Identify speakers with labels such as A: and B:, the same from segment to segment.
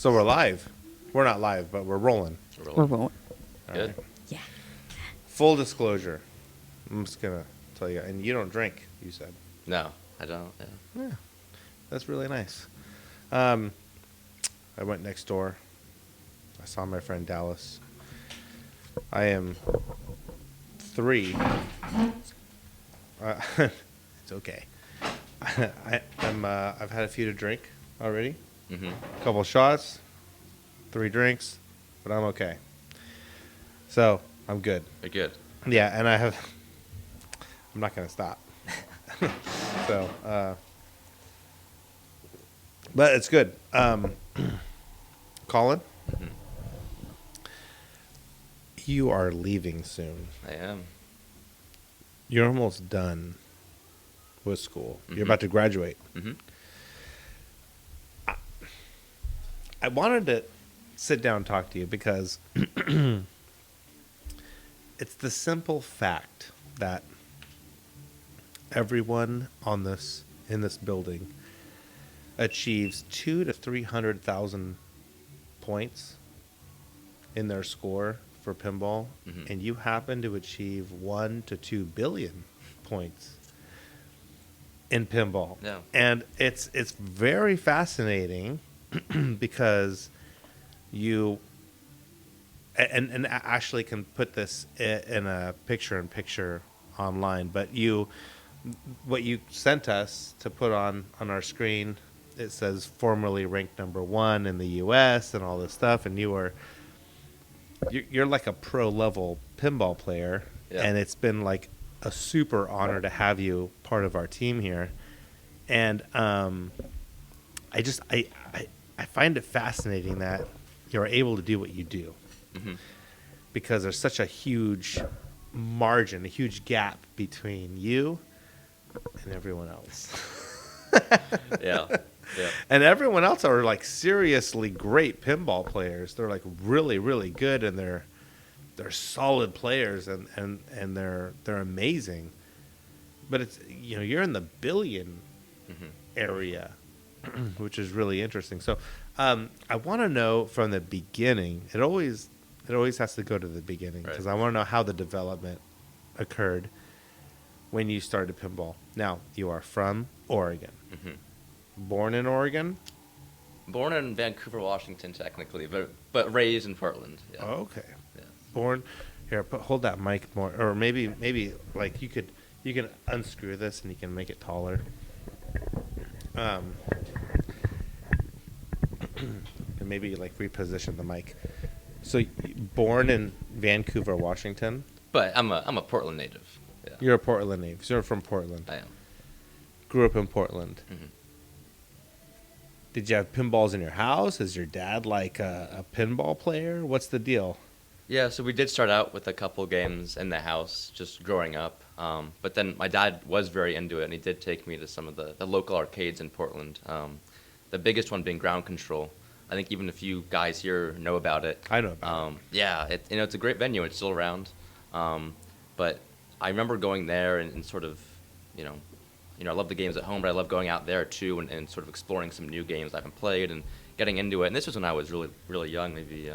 A: So we're live. We're not live, but we're rolling.
B: We're rolling.
A: All
C: Good.
A: right.
B: Yeah.
A: Full disclosure. I'm just going to tell you. And you don't drink, you said.
C: No, I don't. Yeah.
A: Yeah. That's really nice. I went next door. I saw my friend Dallas. I am 3. It's okay. I've had a few to drink already.
C: Mm-hmm.
A: A couple shots, 3 drinks, but I'm okay. So I'm good.
C: You're good.
A: Yeah, and I'm not gonna stop. So, but it's good. Colin,
C: Mm-hmm.
A: you are leaving soon.
C: I am.
A: You're almost done with school. You're
C: Mhm.
A: about to graduate.
C: Mm-hmm.
A: I wanted to sit down and talk to you because it's the simple fact that everyone in this building achieves 200,000 to 300,000 points in their score for pinball,
C: Mhm.
A: and you happen to achieve 1 to 2 billion points in pinball.
C: Yeah.
A: And it's very fascinating because you and Ashley can put this in a picture-in-picture online, but what you sent us to put on our screen, it says formerly ranked number 1 in the U.S. and all this stuff, and you're like a pro level pinball player,
C: Yeah.
A: and it's been like a super honor to have you part of our team here, and I find it fascinating that you're able to do what you do,
C: Mm-hmm.
A: because there's such a huge margin, a huge gap between you and everyone else.
C: Yeah. Yeah.
A: And everyone else are like seriously great pinball players. They're like really, really good, and they're solid players, and they're amazing. But it's, you're in the billion
C: Mm-hmm.
A: area, which is really interesting. So I want to know from the beginning. It always has to go to the beginning, because
C: Right.
A: I want to know how the development occurred when you started pinball. Now, you are from Oregon.
C: Mm-hmm.
A: Born in Oregon?
C: Born in Vancouver, Washington, technically, but raised in Portland. Yeah.
A: Oh, okay.
C: Yeah.
A: Born here. Hold that mic more, or maybe like you can unscrew this and you can make it taller. And maybe like reposition the mic. So, born in Vancouver, Washington.
C: But I'm a Portland native. Yeah.
A: You're a Portland native. So you're from Portland.
C: I am.
A: Grew up in Portland.
C: Mm-hmm.
A: Did you have pinballs in your house? Is your dad like a pinball player? What's the deal?
C: Yeah, so we did start out with a couple games in the house just growing up. But then my dad was very into it, and he did take me to some of the local arcades in Portland. The biggest one being Ground Control. I think even a few guys here know about it.
A: I know about it.
C: Yeah, it's a great venue. It's still around. But I remember going there and sort of, I love the games at home, but I love going out there too and sort of exploring some new games I haven't played and getting into it. And this was when I was really, really young, maybe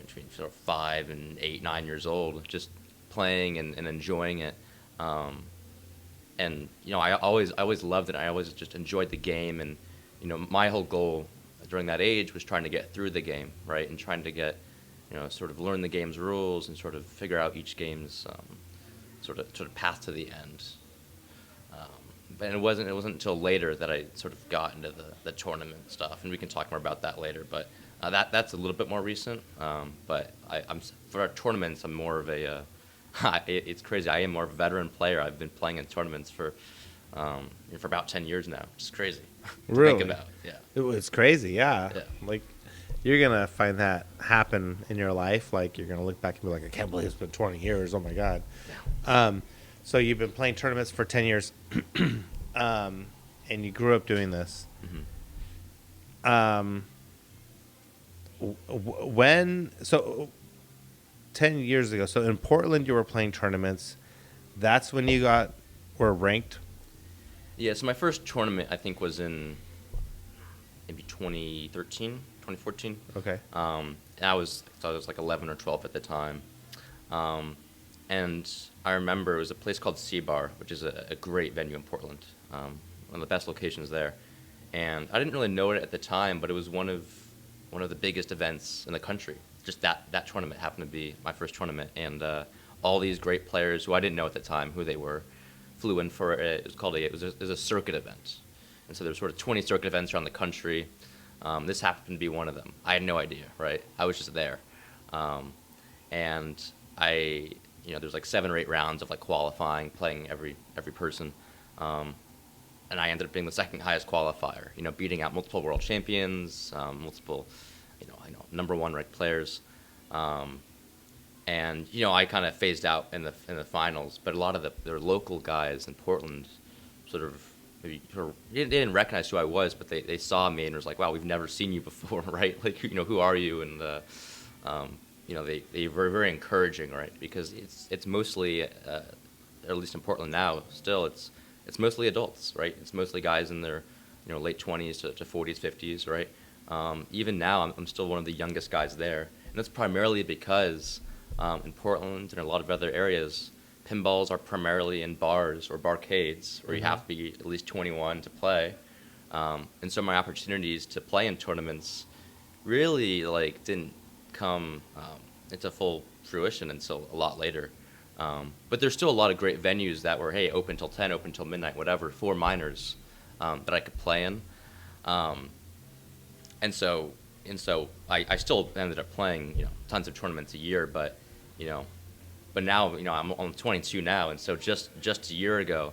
C: between sort of 5 and 8, 9 years old, just playing and enjoying it. And I always loved it. I always just enjoyed the game, and my whole goal during that age was trying to get through the game, right, and trying to get sort of learn the game's rules and sort of figure out each game's sort of path to the end. And it wasn't until later that I sort of got into the tournament stuff, and we can talk more about that later. But that's a little bit more recent. But I'm for our tournaments, I'm more of a it's crazy. I am more of a veteran player. I've been playing in tournaments for about 10 years now. It's crazy. To
A: Really?
C: think about. Yeah.
A: It's crazy, yeah.
C: Yeah.
A: Like, you're going to find that happen in your life. Like, you're going to look back and be like, I can't believe it's been 20 years. Oh, my God. So you've been playing tournaments for 10 years, and you grew up doing this.
C: Mm-hmm.
A: So 10 years ago, so in Portland you were playing tournaments. That's when you were ranked?
C: Yeah, so my first tournament, I think, was in maybe 2013, 2014.
A: Okay.
C: And I was like 11 or 12 at the time. And I remember it was a place called C-Bar, which is a great venue in Portland, one of the best locations there. And I didn't really know it at the time, but it was one of the biggest events in the country. Just that tournament happened to be my first tournament, and all these great players who I didn't know at the time who they were flew in for it. It was a circuit event, and so there were sort of 20 circuit events around the country. This happened to be one of them. I had no idea, right? I was just there, and there's like 7 or 8 rounds of like qualifying, playing every person. And I ended up being the second highest qualifier, beating out multiple world champions, multiple, number 1 ranked players. And I kind of phased out in the finals, but a lot of their local guys in Portland sort of maybe they didn't recognize who I was, but they saw me and was like, wow, we've never seen you before, right? Like, who are you? And they were very encouraging, right? Because it's mostly, at least in Portland now, still it's mostly adults, right? It's mostly guys in their late 20s to 40s, 50s, right? Even now, I'm still one of the youngest guys there, and that's primarily because in Portland and a lot of other areas, pinballs are primarily in bars or barcades where you have to be at least 21 to play, and so my opportunities to play in tournaments really didn't come into full fruition until a lot later. But there's still a lot of great venues that were, hey, open till 10, open till midnight, whatever, for minors that I could play in. And so I still ended up playing, tons of tournaments a year, but now, I'm 22 now, and so just a year ago,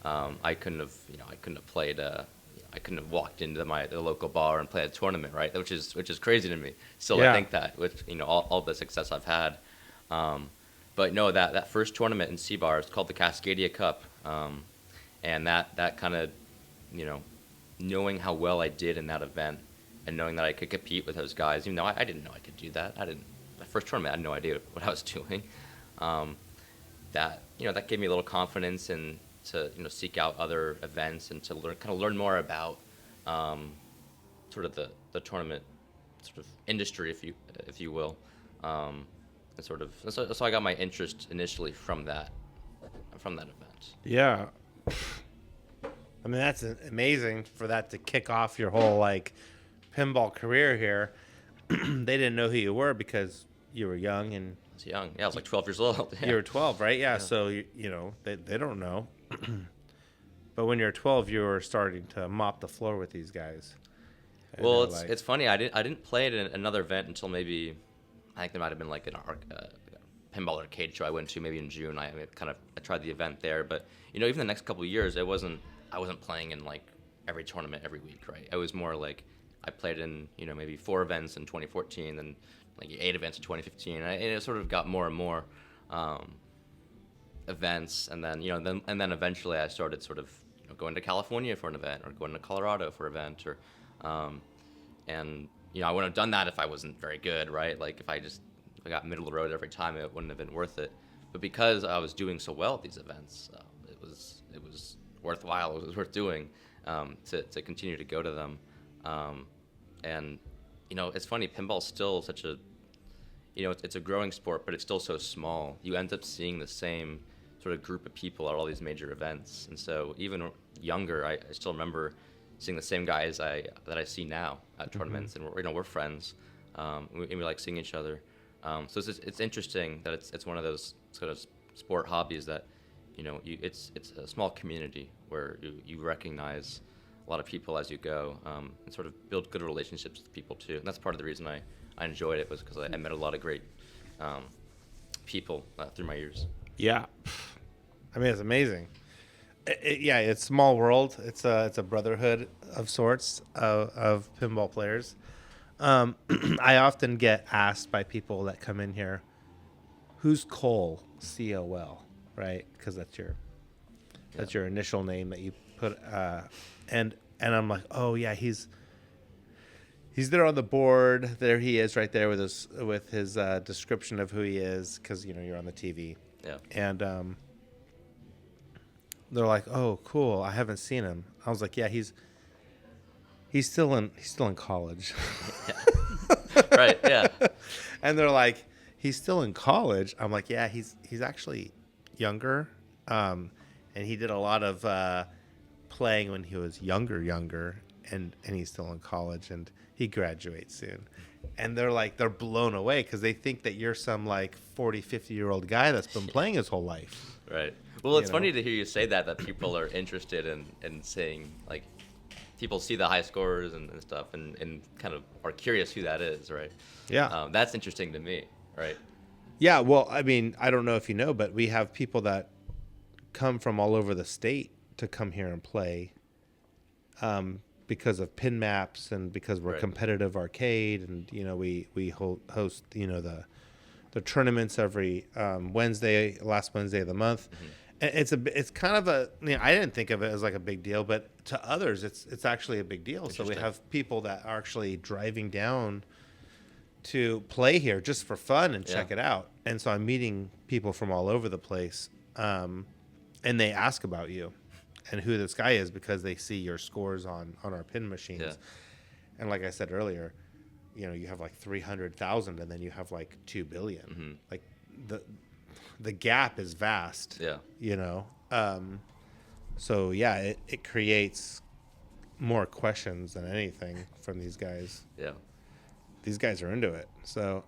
C: I couldn't have played. I couldn't have walked into the local bar and played a tournament, right? Which is crazy to me. Still, I think that with all the success I've had. But no, that first tournament in C-Bar is called the Cascadia Cup, and that kind of, knowing how well I did in that event, and knowing that I could compete with those guys, even though I didn't know I could do that. My first tournament, I had no idea what I was doing. That gave me a little confidence and to seek out other events and to learn more about sort of the tournament sort of industry, if you will. And so I got my interest initially from that event.
A: Yeah. I mean, that's amazing for that to kick off your whole pinball career here. They didn't know who you were because you were young and
C: I was young. Yeah, I was like 12 years old. Yeah.
A: You were 12, right? Yeah. So they don't know. But when you're 12, you were starting to mop the floor with these guys. And
C: well, it's funny. I didn't play it in another event until maybe, I think there might have been like an pinball arcade show I went to maybe in June. I tried the event there, but even the next couple of years, I wasn't playing in like every tournament every week, right? It was more like I played in maybe 4 events in 2014 and like 8 events in 2015, and it sort of got more and more events, and then then eventually I started sort of going to California for an event or going to Colorado for an event, or and I wouldn't have done that if I wasn't very good, right? Like if I got middle of the road every time, it wouldn't have been worth it. But because I was doing so well at these events, it was worthwhile. It was worth doing to continue to go to them. And it's funny. Pinball's still such a it's a growing sport, but it's still so small. You end up seeing the same sort of group of people at all these major events, and so even younger, I still remember seeing the same guys that I see now at tournaments, and we're friends. We like seeing each other. So it's interesting that it's one of those sort of sport hobbies that it's a small community where you recognize a lot of people as you go, and sort of build good relationships with people too. And that's part of the reason I enjoyed it, was because I met a lot of great people through my years.
A: Yeah, I mean, it's amazing. It's small world. It's a brotherhood of sorts of pinball players. I often get asked by people that come in here, "Who's Cole? COL, right? Because that's your initial name that you put." And I'm like, "Oh yeah, he's there on the board. There he is, right there with his description of who he is, because you're on the TV."
C: Yeah.
A: And they're like, "Oh, cool. I haven't seen him." I was like, "Yeah, he's he's still in college.
C: Right, yeah.
A: And they're like, he's still in college. I'm like, yeah, he's actually younger. And he did a lot of playing when he was younger, and he's still in college, and he graduates soon. And they're blown away because they think that you're some like 40, 50-year-old guy that's been playing his whole life.
C: Right. Well, it's funny to hear you say that people are interested in saying, like, people see the high scores and stuff and kind of are curious who that is, right?
A: Yeah.
C: That's interesting to me, right?
A: Yeah, well, I mean, I don't know if you know, but we have people that come from all over the state to come here and play because of pin maps and because we're competitive arcade, and we host the tournaments every last Wednesday of the month. Mm-hmm. And it's kind of I didn't think of it as like a big deal, but to others it's actually a big deal. So we have people that are actually driving down to play here just for fun and check it out. And so I'm meeting people from all over the place, and they ask about you and who this guy is because they see your scores on our pin machines. Yeah. And like I said earlier, you have like 300,000 and then you have like 2 billion. Mm-hmm. Like the gap is vast. Yeah. So yeah, it creates more questions than anything from these guys.
C: Yeah.
A: These guys are into it. So,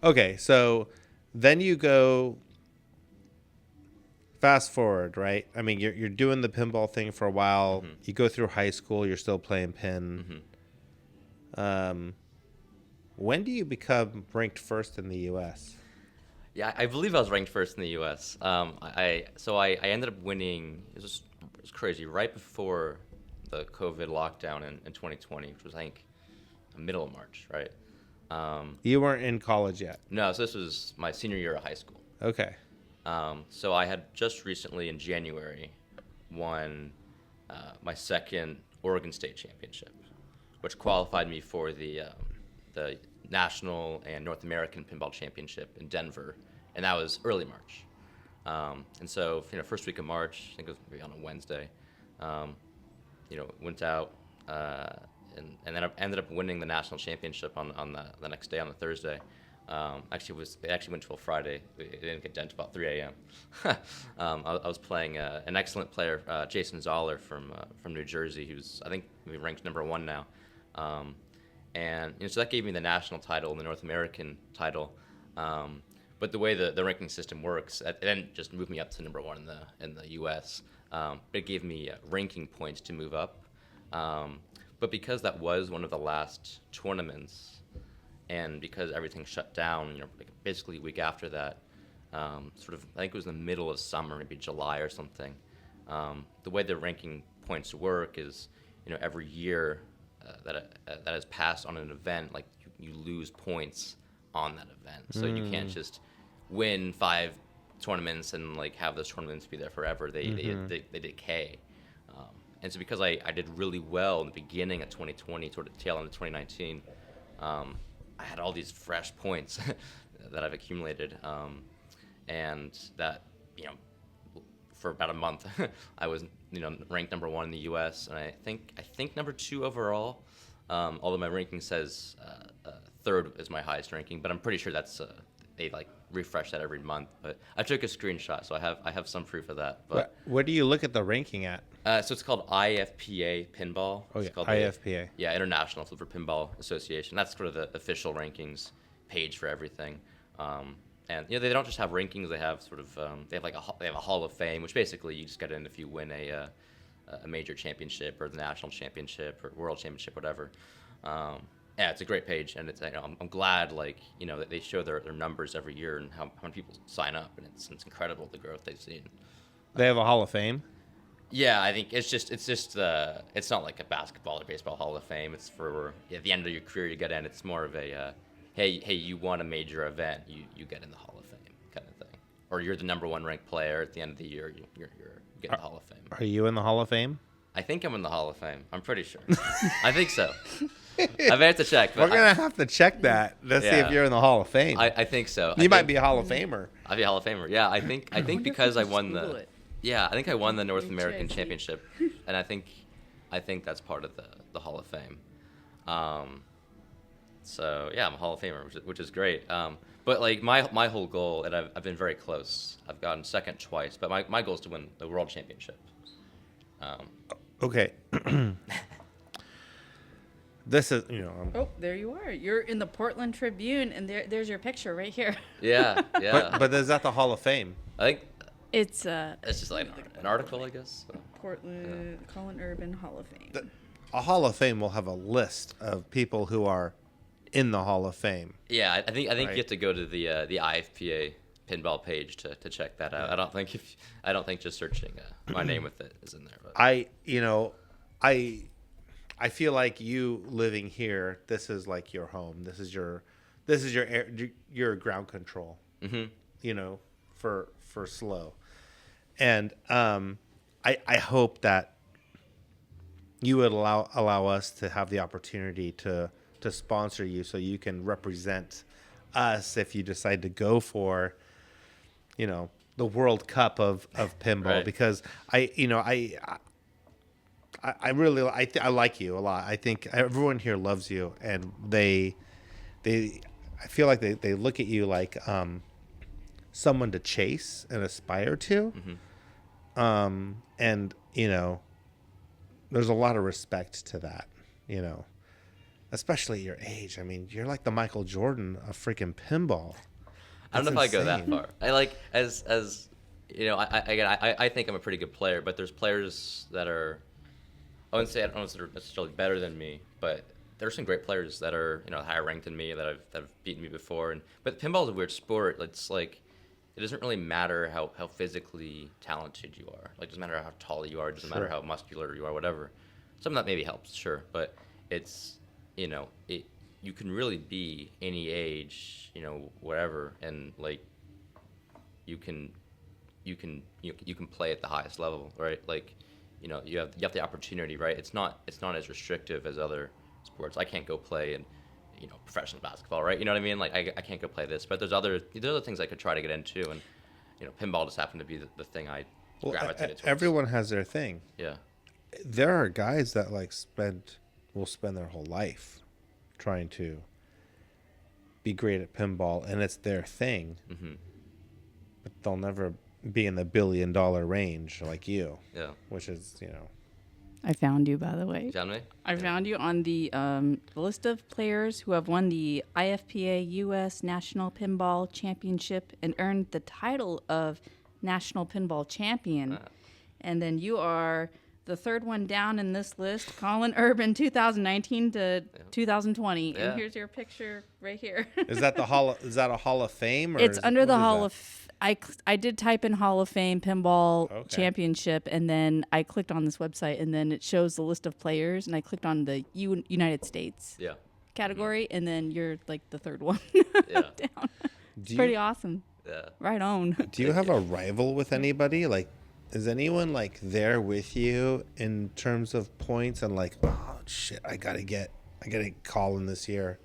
A: okay. So then you go fast forward, right? I mean, you're doing the pinball thing for a while. Mm-hmm. You go through high school. You're still playing pin. Mm-hmm. When do you become ranked first in the U.S.?
C: Yeah, I believe I was ranked first in the U.S. I ended up winning. It was crazy. Right before the COVID lockdown in 2020, which was, I think, the middle of March, right?
A: You weren't in college yet?
C: No, so this was my senior year of high school.
A: Okay.
C: So I had just recently in January won my second Oregon State Championship, which qualified me for the National and North American Pinball Championship in Denver, and that was early March. And so, first week of March, I think it was maybe on a Wednesday, went out and then I ended up winning the national championship on the next day, on the Thursday. It actually went till Friday. It didn't get done until about 3 a.m. I was playing an excellent player, Jason Zoller from New Jersey, who's, I think, ranked number 1 now. And so that gave me the national title and the North American title. But the way the ranking system works, it didn't just move me up to number 1 in the U.S. It gave me ranking points to move up. But because that was one of the last tournaments, and because everything shut down, basically a week after that, I think it was the middle of summer, maybe July or something. The way the ranking points work is, every year that has passed on an event, like you lose points on that event. So you can't just win 5 tournaments and like have those tournaments be there forever. They decay. And so because I did really well in the beginning of 2020, toward the tail end of 2019, I had all these fresh points that I've accumulated, and that, for about a month, I was, ranked number 1 in the U.S. and I think number 2 overall. Although my ranking says 3rd is my highest ranking, but I'm pretty sure that's they like refresh that every month. But I took a screenshot, so I have some proof of that. But
A: where do you look at the ranking at?
C: So it's called IFPA Pinball.
A: Oh, yeah,
C: it's called
A: IFPA.
C: International Silver Pinball Association. That's sort of the official rankings page for everything. And they don't just have rankings; they have they have a Hall of Fame, which basically you just get in if you win a major championship or the national championship or world championship, whatever. Yeah, it's a great page, and it's I'm glad that they show their numbers every year and how many people sign up, and it's incredible the growth they've seen.
A: They have a Hall of Fame.
C: Yeah, I think it's not like a basketball or baseball Hall of Fame. It's for at the end of your career you get in. It's more of a hey, you won a major event, you get in the Hall of Fame kind of thing. Or you're the number 1 ranked player at the end of the year, you get in the Hall of Fame.
A: Are you in the Hall of Fame?
C: I think I'm in the Hall of Fame. I'm pretty sure. I think so. I may have to check.
A: We're going to have to check that to see if you're in the Hall of Fame.
C: I think so.
A: You might be a Hall of Famer.
C: I'd be a Hall of Famer. Yeah, I think because I won I think I won the North American Championship, and I think I think that's part of the Hall of Fame. So yeah, I'm a Hall of Famer, which is great. But like my whole goal, and I've been very close. I've gotten second twice, but my goal is to win the World Championship.
A: Okay. This is,
B: Oh, there you are. You're in the Portland Tribune, and there's your picture right here.
C: Yeah, yeah.
A: but is that the Hall of Fame?
C: I think
B: It's
C: just like an article, I guess. So.
B: Portland Colin Urban Hall of Fame.
A: A Hall of Fame will have a list of people who are in the Hall of Fame.
C: Yeah, I think
A: right?
C: you have to go to the IFPA pinball page to check that out. I don't think just searching my name with it is in there. But.
A: I feel like you living here, this is like your home. This is your ground control.
C: Mm-hmm.
A: For slow. And I hope that you would allow us to have the opportunity to sponsor you, so you can represent us if you decide to go for, the World Cup of pinball.
C: Right.
A: Because I really I like you a lot. I think everyone here loves you, and I feel like they look at you like someone to chase and aspire to.
C: Mm-hmm.
A: And there's a lot of respect to that, especially your age. I mean, you're like the Michael Jordan of freaking pinball.
C: I don't know if I go that far. I like as I think I'm a pretty good player, but there's players that are, I wouldn't say I don't know if they're necessarily better than me, but there's some great players that are higher ranked than me that have beaten me before. But pinball is a weird sport. It's like it doesn't really matter how physically talented you are. Like, it doesn't matter how tall you are. It doesn't matter how muscular you are. Whatever. Some of that maybe helps, sure, but it's you can really be any age, whatever, and like you can play at the highest level, right? Like, you have the opportunity, right? It's not as restrictive as other sports. I can't go play in professional basketball, right? You know what I mean? Like, I can't go play this, but there's other things I could try to get into, and pinball just happened to be the thing I gravitated towards.
A: Everyone has their thing.
C: Yeah.
A: There are guys that will spend their whole life trying to be great at pinball, and it's their thing.
C: Mm-hmm.
A: But they'll never be in the $1 billion range like you.
C: Yeah.
A: Which is,
B: I found you, by the way.
C: You found me?
B: I found you on the list of players who have won the IFPA U.S. National Pinball Championship and earned the title of National Pinball Champion. And then you are the third one down in this list, Colin Urban, 2019 to 2020.
C: Yeah.
B: And here's your picture right here.
A: Is that a Hall of Fame? Or
B: It's under the Hall
A: that?
B: of... I did type in Hall of Fame Pinball Championship, and then I clicked on this website, and then it shows the list of players, and I clicked on the United States category, and then you're like the third one down. It's pretty awesome.
C: Yeah.
B: Right on.
A: Do you have a rival with anybody? Like, is anyone like there with you in terms of points and like, oh shit, I gotta get Colin this year?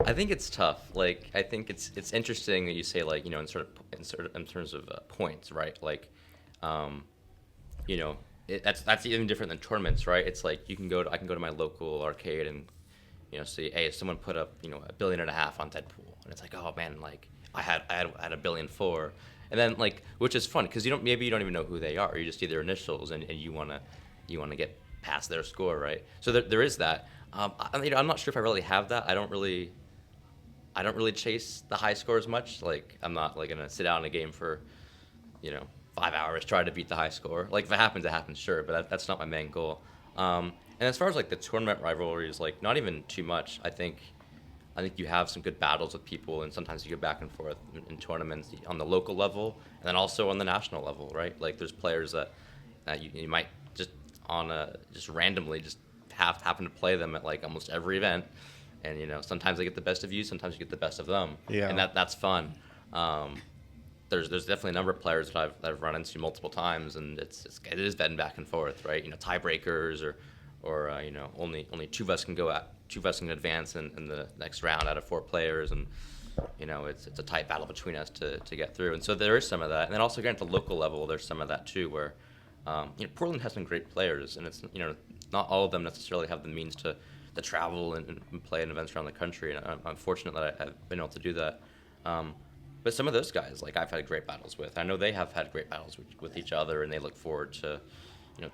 C: I think it's tough. Like, I think it's interesting that you say, like, in terms of points, right? Like, that's even different than tournaments, right? It's like I can go to my local arcade and see, hey, someone put up $1.5 billion on Deadpool, and it's like, oh man, like I had $1.4 billion, and then like, which is fun because maybe you don't even know who they are. You just see their initials and you wanna get past their score, right? So there is that. I'm not sure if I really have that. I don't really chase the high scores much. Like, I'm not like gonna sit down in a game for 5 hours trying to beat the high score. Like, if it happens, sure, but that's not my main goal. And as far as like the tournament rivalries, like, not even too much. I think you have some good battles with people, and sometimes you go back and forth in tournaments on the local level, and then also on the national level, right? Like, there's players that you might just randomly just happen to play them at like almost every event, and sometimes they get the best of you, sometimes you get the best of them, and that's fun. There's definitely a number of players that I've run into multiple times, and it is been back and forth, right? Tiebreakers or only two of us can advance in the next round out of 4 players, and it's a tight battle between us to get through. And so there is some of that, and then also again at the local level, there's some of that too, where Portland has some great players, and it's not all of them necessarily have the means to travel and play in events around the country. And I'm fortunate that I've been able to do that. But some of those guys, like I've had great battles with. I know they have had great battles with each other, and they look forward to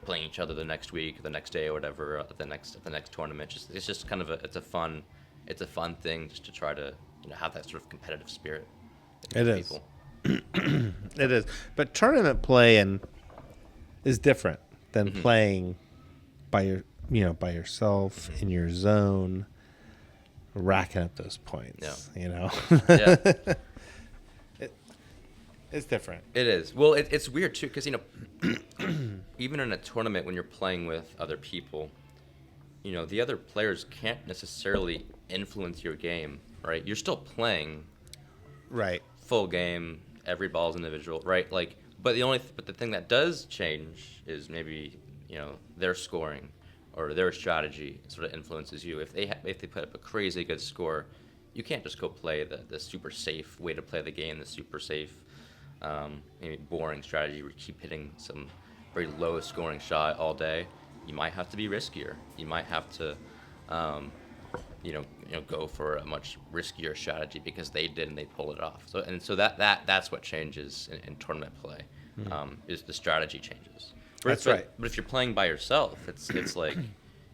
C: playing each other the next week, the next day, or whatever, at the next tournament. It's just kind of it's a fun thing just to try to have that sort of competitive spirit.
A: It is. It is. But tournament play is different than playing by yourself in your zone, racking up those points.
C: Yeah.
A: Yeah. It's different.
C: It is. Well, it's weird too because even in a tournament when you're playing with other people, the other players can't necessarily influence your game, right? You're still playing,
A: right?
C: Full game, every ball's individual, right? Like, but the thing that does change is maybe their scoring or their strategy sort of influences you. If they put up a crazy good score, you can't just go play the super safe way to play the game, the super safe, maybe boring strategy where you keep hitting some very low scoring shot all day. You might have to be riskier. You might have to, go for a much riskier strategy because they did and they pulled it off. So that's what changes in tournament play, is the strategy changes.
A: That's right.
C: But if you're playing by yourself, it's like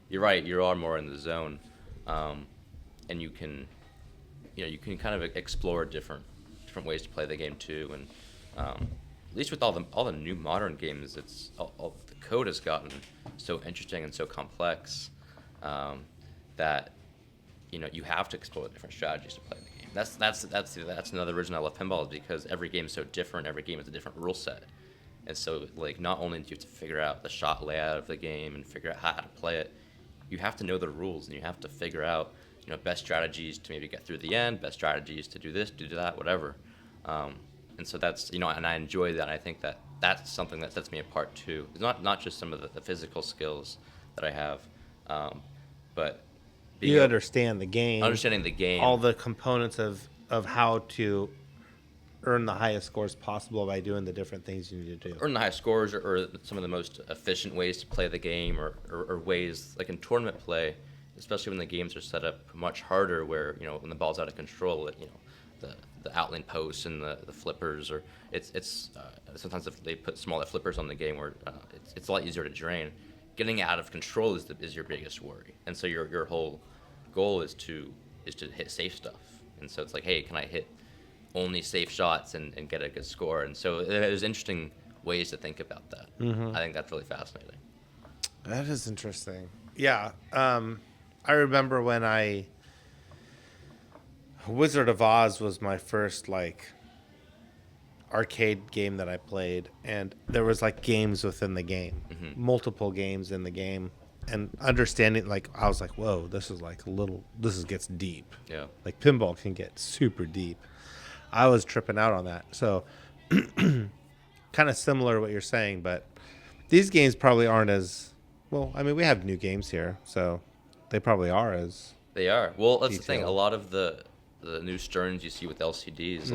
C: you're right. You are more in the zone, and you can kind of explore different ways to play the game too. And at least with all the new modern games, all the code has gotten so interesting and so complex that you have to explore different strategies to play the game. That's another reason I love pinball, is because every game is so different. Every game is a different rule set, and so like not only do you have to figure out the shot layout of the game and figure out how to play it, you have to know the rules and you have to figure out best strategies to maybe get through the end, best strategies to do this, do that, whatever. And so that's and I enjoy that. I think that's something that sets me apart too. It's not just some of the physical skills that I have, but
A: you understanding the game, all the components of how to earn the highest scores possible by doing the different things you need to do.
C: Earn the highest scores, or some of the most efficient ways to play the game, or ways like in tournament play, especially when the games are set up much harder, where when the ball's out of control, the outline posts and the flippers, or it's sometimes if they put smaller flippers on the game where it's a lot easier to drain. Getting out of control is your biggest worry, and so your whole goal is to hit safe stuff. And so it's like, hey, can I hit only safe shots and get a good score? And so there's interesting ways to think about that. I think that's really fascinating.
A: That is interesting. Yeah, I remember when Wizard of Oz was my first arcade game that I played, and there was games within the game, multiple games in the game, and understanding I was like, whoa, this is gets deep.
C: Yeah,
A: pinball can get super deep. I was tripping out on that. So kind of similar to what you're saying, but these games probably aren't as well. I mean, we have new games here, so they probably are as
C: they are. Well, that's
A: detailed.
C: The thing. A lot of the new Sterns you see with LCDs,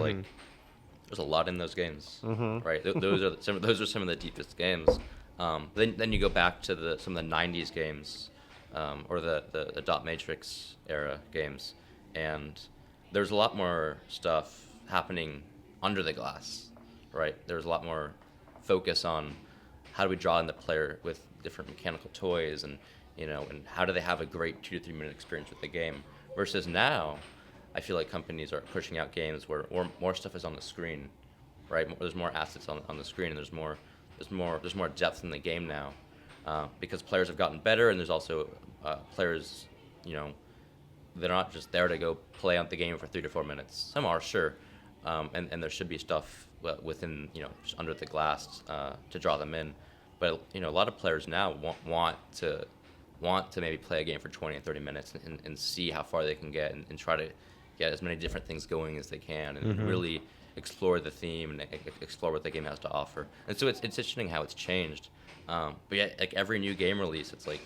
C: there's a lot in those games, right? Those are some of the deepest games. Then you go back to some of the '90s games, or the dot matrix era games, and there's a lot more stuff happening under the glass, right? There's a lot more focus on how do we draw in the player with different mechanical toys, and and how do they have a great 2 to 3 minute experience with the game. Versus now, I feel like companies are pushing out games where more stuff is on the screen, right? There's more assets on the screen, and there's more depth in the game now, because players have gotten better, and there's also players, they're not just there to go play out the game for 3 to 4 minutes. Some are, sure, and there should be stuff within just under the glass to draw them in, but a lot of players now want to maybe play a game for 20 and 30 minutes and see how far they can get, and try to get as many different things going as they can, and really explore the theme and explore what the game has to offer. And so it's interesting how it's changed. But yeah, every new game release, it's like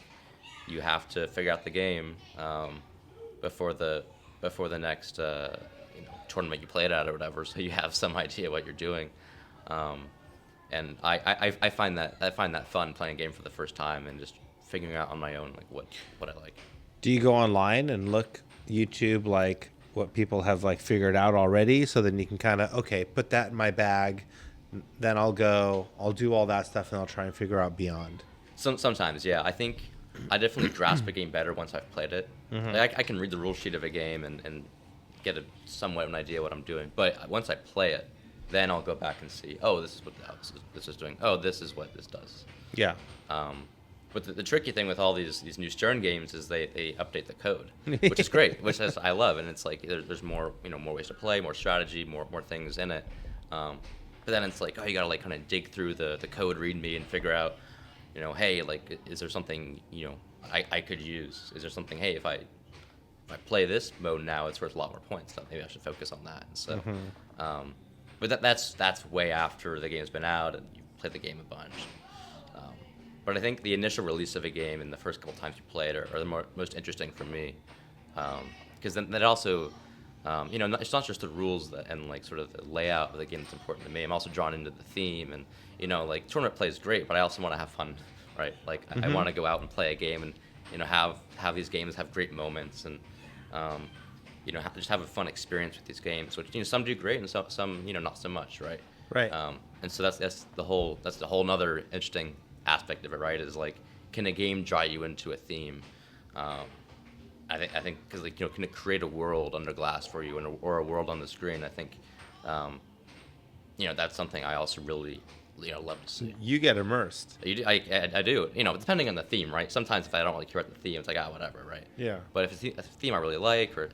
C: you have to figure out the game before the next tournament you play it at or whatever, so you have some idea what you're doing. and I find that fun playing a game for the first time and just figuring out on my own like what I like.
A: Do you go online and look YouTube like what people have like figured out already, so then you can kind of put that in my bag, then I'll do all that stuff, and I'll try and figure out beyond.
C: Sometimes, yeah. I think I definitely grasp a game better once I've played it.
A: Mm-hmm.
C: Like, I can read the rule sheet of a game and get a somewhat of an idea what I'm doing. But once I play it, then I'll go back and see, oh, this is what this is doing. Oh, this is what this does.
A: Yeah.
C: But the tricky thing with all these new Stern games is they update the code, which is great, which I love, and it's like there's more more ways to play, more strategy, more things in it. But then it's like, oh, you gotta like kind of dig through the code README and figure out, hey, like, is there something I could use? Is there something, hey, if I play this mode now, it's worth a lot more points, so maybe I should focus on that. And so, but that's way after the game's been out and you've played the game a bunch. But I think the initial release of a game and the first couple times you play it are the most interesting for me, because then that also, it's not just the rules and like sort of the layout of the game that's important to me. I'm also drawn into the theme, and like tournament play is great, but I also want to have fun, right? Like I want to go out and play a game and have these games have great moments and just have a fun experience with these games, which some do great and some not so much, right?
A: Right.
C: And so that's the whole another interesting aspect of it, right? Is like, can a game draw you into a theme? I think because like can it create a world under glass for you or a world on the screen? I think that's something I also really love to see.
A: You get immersed.
C: I do. Depending on the theme, right? Sometimes if I don't really care about the theme, it's like whatever, right?
A: Yeah.
C: But if it's a theme I really like, or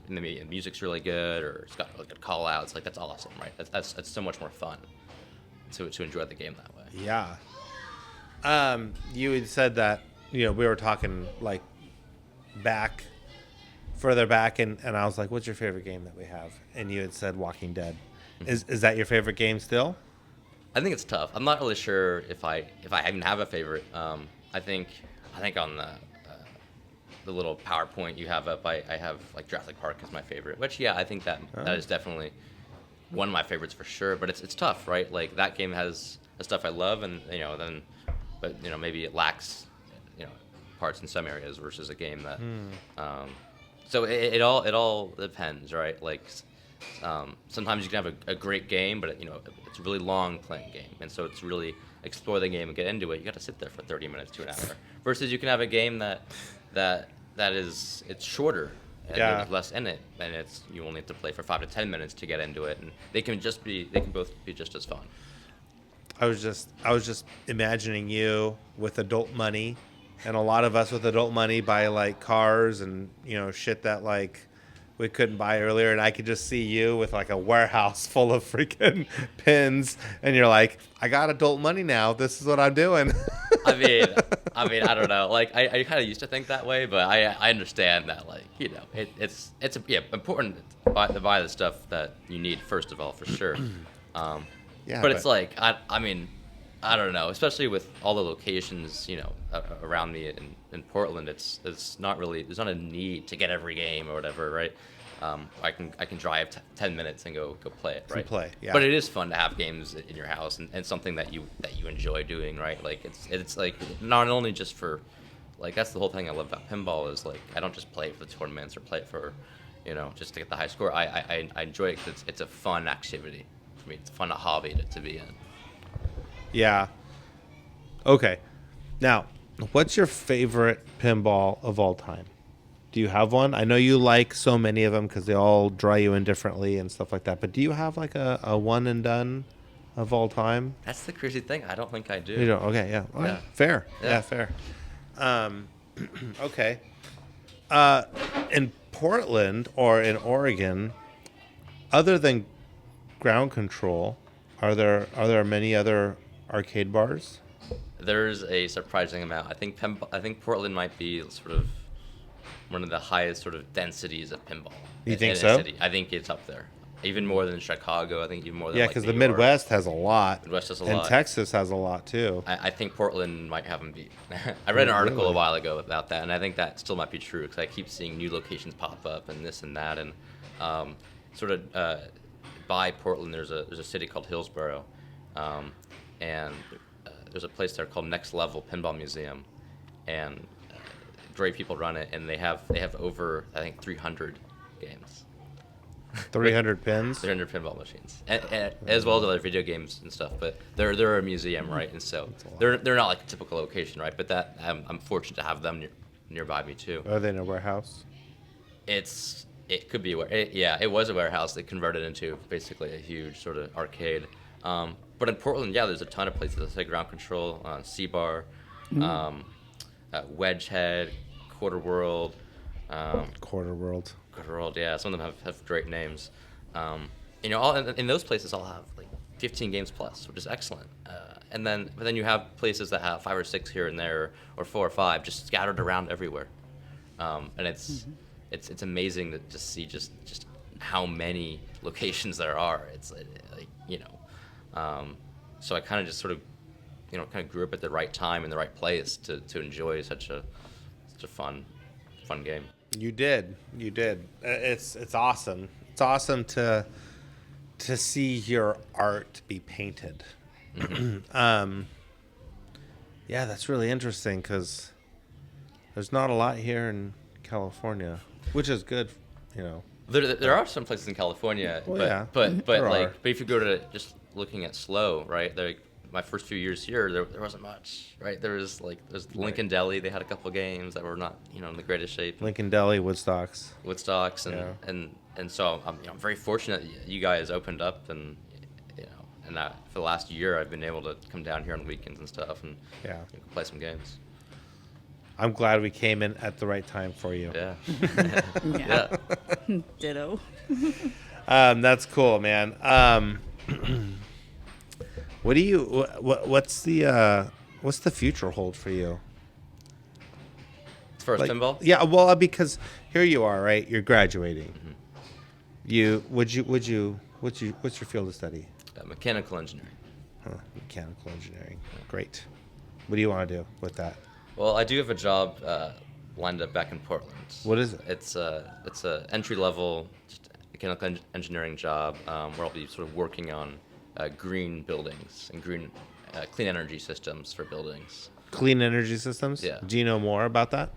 C: the music's really good, or it's got really good call outs, like that's awesome, right? That's so much more fun to enjoy the game that way.
A: Yeah. You had said that, we were talking like further back, and I was like, what's your favorite game that we have? And you had said Walking Dead. Mm-hmm. Is that your favorite game still?
C: I think it's tough. I'm not really sure if I even have a favorite. I think on the little PowerPoint you have up, I have like Jurassic Park as my favorite, which I think that is definitely one of my favorites for sure. But it's tough, right? Like that game has the stuff I love, and but maybe it lacks parts in some areas versus a game that so it all depends, right? Like sometimes you can have a great game, but it's a really long playing game, and so it's really explore the game and get into it. You got to sit there for 30 minutes to an hour versus you can have a game that is shorter and there's less in it, and you only have to play for 5 to 10 minutes to get into it, and they can both be just as fun.
A: I was just imagining you with adult money, and a lot of us with adult money buy like cars and shit that like we couldn't buy earlier, and I could just see you with like a warehouse full of freaking pins, and you're like, I got adult money now. This is what I'm doing.
C: I mean, I don't know. Like I kind of used to think that way, but I understand that like it's important to buy the stuff that you need first of all, for sure. But it's like I mean, I don't know. Especially with all the locations around me in Portland, it's not really, there's not a need to get every game or whatever, right? I can drive 10 minutes and go play it, right?
A: Yeah.
C: But it is fun to have games in your house and something that you enjoy doing, right? Like it's like not only just for like, that's the whole thing I love about pinball is like I don't just play it for the tournaments or play it for just to get the high score. I enjoy it because it's a fun activity for me. It's a fun hobby to be in.
A: Yeah. Okay. Now, what's your favorite pinball of all time? Do you have one? I know you like so many of them because they all draw you in differently and stuff like that. But do you have like a one and done of all time?
C: That's the crazy thing. I don't think I do.
A: You don't? Okay. Yeah. All right. Fair. Yeah. Fair. Okay. In Portland or in Oregon, other than Ground Control, are there many other arcade bars?
C: There's a surprising amount. I think Portland might be sort of one of the highest sort of densities of pinball.
A: You think
C: in
A: so?
C: a city. I think it's up there, even more than Chicago. I think even more than
A: because the Midwest has a lot.
C: Midwest has a
A: and
C: lot.
A: Texas has a lot too.
C: I think Portland might have them beat. I read an article a while ago about that, and I think that still might be true because I keep seeing new locations pop up and this and that, and by Portland there's a city called Hillsboro. and there's a place there called Next Level Pinball Museum, and great people run it, and they have over, I think, 300 games.
A: 300 pins.
C: 300 pinball machines, and as well as other video games and stuff. But they're a museum, right? And so they're not like a typical location, right? But that I'm fortunate to have them nearby me too.
A: Are they in a warehouse?
C: It could be it was a warehouse. They converted into basically a huge sort of arcade. But in Portland, yeah, there's a ton of places like Ground Control, C-Bar, Wedge Head, Quarter World.
A: Quarter World.
C: Quarter World, yeah. Some of them have great names. All in those places, I'll have like 15 games plus, which is excellent. But then you have places that have 5 or 6 here and there, or 4 or 5, just scattered around everywhere. And it's amazing to just see just how many locations there are. It's so I kind of just sort of kind of grew up at the right time in the right place to enjoy such a fun game.
A: You did. It's awesome. It's awesome to see your art be painted. Yeah, that's really interesting because there's not a lot here in California, which is good,
C: There are some places in California,
A: Well,
C: but
A: yeah.
C: but if you go to just looking at SLO, right? My first few years here, there wasn't much, right? There's Lincoln Deli. They had a couple games that were not, in the greatest shape.
A: Lincoln Deli, Woodstocks.
C: And so I'm very fortunate that you guys opened up, and for the last year I've been able to come down here on weekends and stuff and play some games.
A: I'm glad we came in at the right time for you.
C: Yeah.
B: Yeah. Ditto.
A: That's cool, man. What's the future hold for you?
C: As far as pinball?
A: Yeah, well, because here you are, right? You're graduating.
C: Mm-hmm.
A: What's your field of study?
C: Mechanical engineering.
A: Mechanical engineering. Great. What do you want to do with that?
C: Well, I do have a job lined up back in Portland.
A: What is it?
C: It's a entry level mechanical engineering job where I'll be sort of working on green buildings and green clean energy systems for buildings.
A: Clean energy systems?
C: Yeah.
A: Do you know more about that?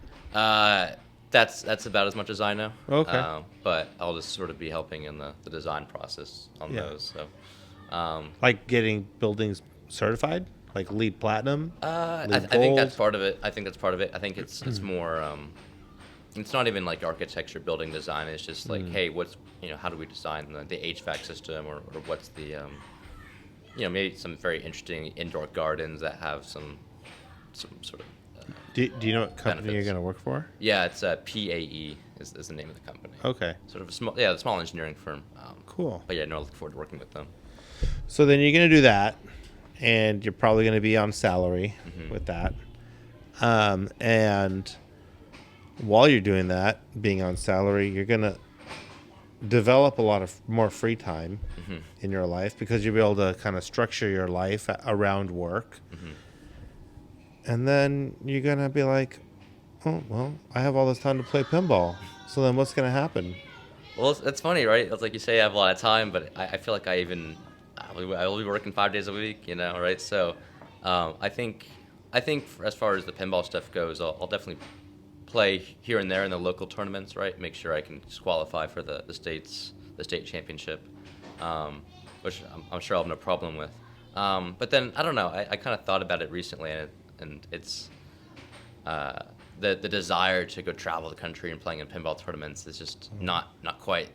C: That's about as much as I know.
A: Okay.
C: But I'll just sort of be helping in the design process on those. So,
A: like getting buildings certified, like LEED Platinum.
C: I think that's part of it. I think it's more. It's not even like architecture, building design. It's just like, hey, how do we design the HVAC system, or what's the, maybe some very interesting indoor gardens that have some sort of.
A: Do you know what company
C: benefits.
A: you're going to work for?
C: Yeah, it's PAE is the name of the company.
A: Okay.
C: Sort of a small engineering firm.
A: Cool.
C: But yeah, no, I look forward to working with them.
A: So then you're going to do that, and you're probably going to be on salary with that. And while you're doing that, being on salary, you're going to develop a lot of more free time in your life because you'll be able to kind of structure your life around work. And then you're going to be like, oh, well, I have all this time to play pinball. So then what's going to happen?
C: Well, it's funny, right? It's like you say I have a lot of time, but I feel like I will be working 5 days a week, right? So I think as far as the pinball stuff goes, I'll definitely play here and there in the local tournaments, right? Make sure I can just qualify for the state championship, which I'm sure I'll have no problem with. But then, I don't know, I kind of thought about it recently, and it's the desire to go travel the country and playing in pinball tournaments is just not quite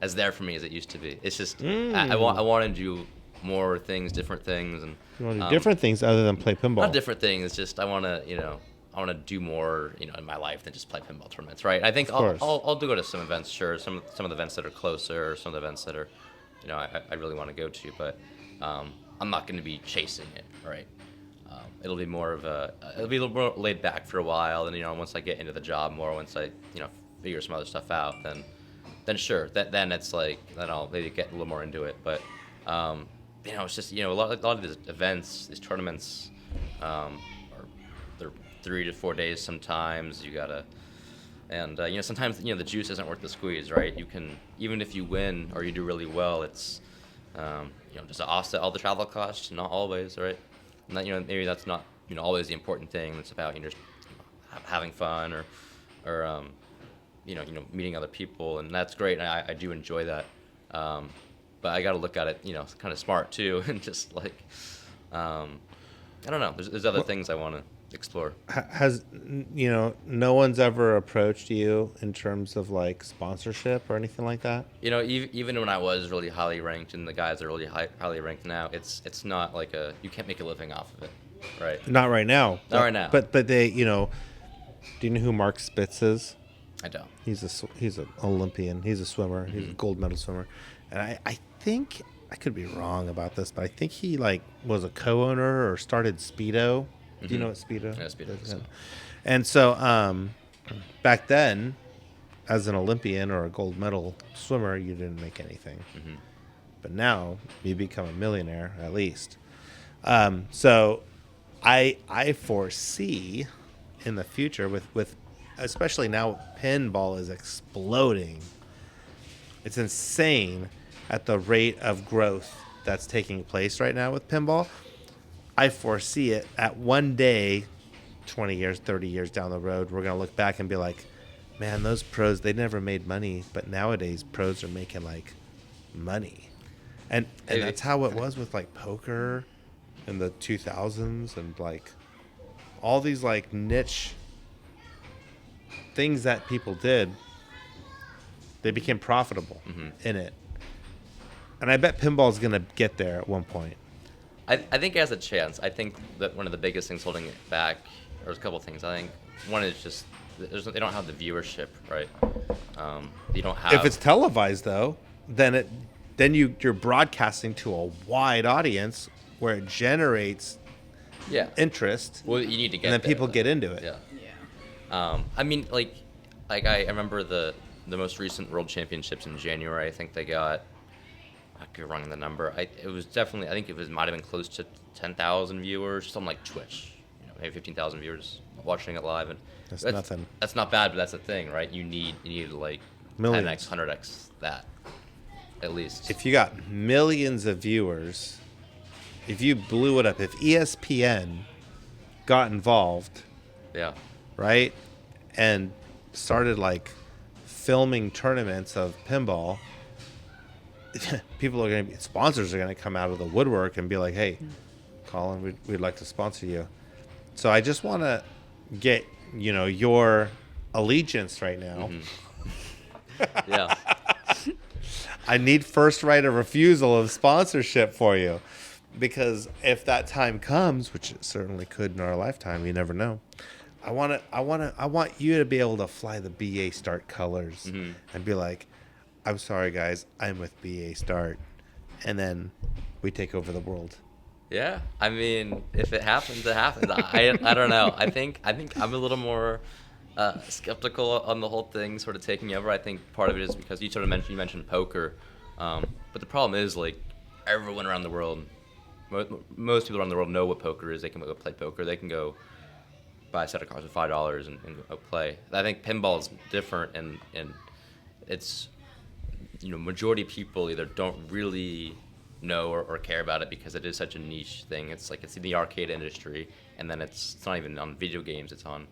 C: as there for me as it used to be. It's just I want to do more things, different things, and
A: You want to do different things other than play pinball.
C: not different things. It's just I want to do more in my life than just play pinball tournaments, right? I think I'll do go to some events, sure. Some of the events that are closer, or some of the events that are I really want to go to, but I'm not going to be chasing it, right? It'll be more of it'll be a little more laid back for a while, and once I get into the job more, once I figure some other stuff out, then sure, then it's like then I'll maybe get a little more into it. But it's just a lot of these events, these tournaments, they're 3 to 4 days sometimes. You gotta, and sometimes the juice isn't worth the squeeze, right? You can, even if you win or you do really well, it's Does it offset all the travel costs? Not always, right? And that, maybe that's not always the important thing. It's about just having fun or meeting other people, and that's great. And I do enjoy that. But I got to look at it, kind of smart too, and just like, I don't know. There's other things I want to explore.
A: Has no one's ever approached you in terms of like sponsorship or anything like that?
C: Even when I was really highly ranked, and the guys are really highly ranked now, it's not like you can't make a living off of it, right?
A: Not right now.
C: Not right now.
A: But they, do you know who Mark Spitz is?
C: I don't.
A: He's an Olympian. He's a swimmer.
C: Mm-hmm.
A: He's a gold medal swimmer, and I think I could be wrong about this, but I think he like was a co-owner or started Speedo. Do you know what Speedo?
C: Yeah, Speedo.
A: Yeah. And so back then, as an Olympian or a gold medal swimmer, you didn't make anything.
C: Mm-hmm.
A: But now you become a millionaire at least. So I foresee in the future with especially now pinball is exploding. It's insane at the rate of growth that's taking place right now with pinball. I foresee it at one day, 20 years, 30 years down the road, we're going to look back and be like, man, those pros, they never made money, but nowadays pros are making like money. And that's how it was with like poker in the 2000s and like all these like niche things that people did. They became profitable in it. And I bet pinball is going to get there at one point.
C: I think it has a chance. I think that one of the biggest things holding it back, there's a couple of things. I think one is just they don't have the viewership, right? You don't have.
A: If it's televised though, then you're broadcasting to a wide audience where it generates interest.
C: Well, you need to get
A: and then
C: there,
A: people get into it.
C: Yeah. I mean, like I remember the most recent World Championships in January. I think they got. I could be wrong in the number. It was definitely. I think might have been close to 10,000 viewers, something like Twitch. Maybe 15,000 viewers watching it live, and
A: that's nothing.
C: That's not bad, but that's the thing, right? You need like
A: millions.
C: 10x, 100x that, at least.
A: If you got millions of viewers, if you blew it up, if ESPN got involved, right, and started like filming tournaments of pinball. People are going to be sponsors are going to come out of the woodwork and be like, "Hey, Colin, we'd like to sponsor you." So I just want to get your allegiance right now.
C: Yeah,
A: I need first right of refusal of sponsorship for you, because if that time comes, which it certainly could in our lifetime, you never know. I want you to be able to fly the BA Start colors and be like, I'm sorry, guys. I'm with BA Start, and then we take over the world.
C: Yeah, I mean, if it happens, it happens. I don't know. I think I'm a little more skeptical on the whole thing sort of taking over. I think part of it is because you mentioned poker, but the problem is like everyone around the world, most people around the world know what poker is. They can go play poker. They can go buy a set of cards for $5 and go play. I think pinball is different, and it's. Majority of people either don't really know or care about it because it is such a niche thing. It's like it's in the arcade industry, and then it's not even on video games. It's on,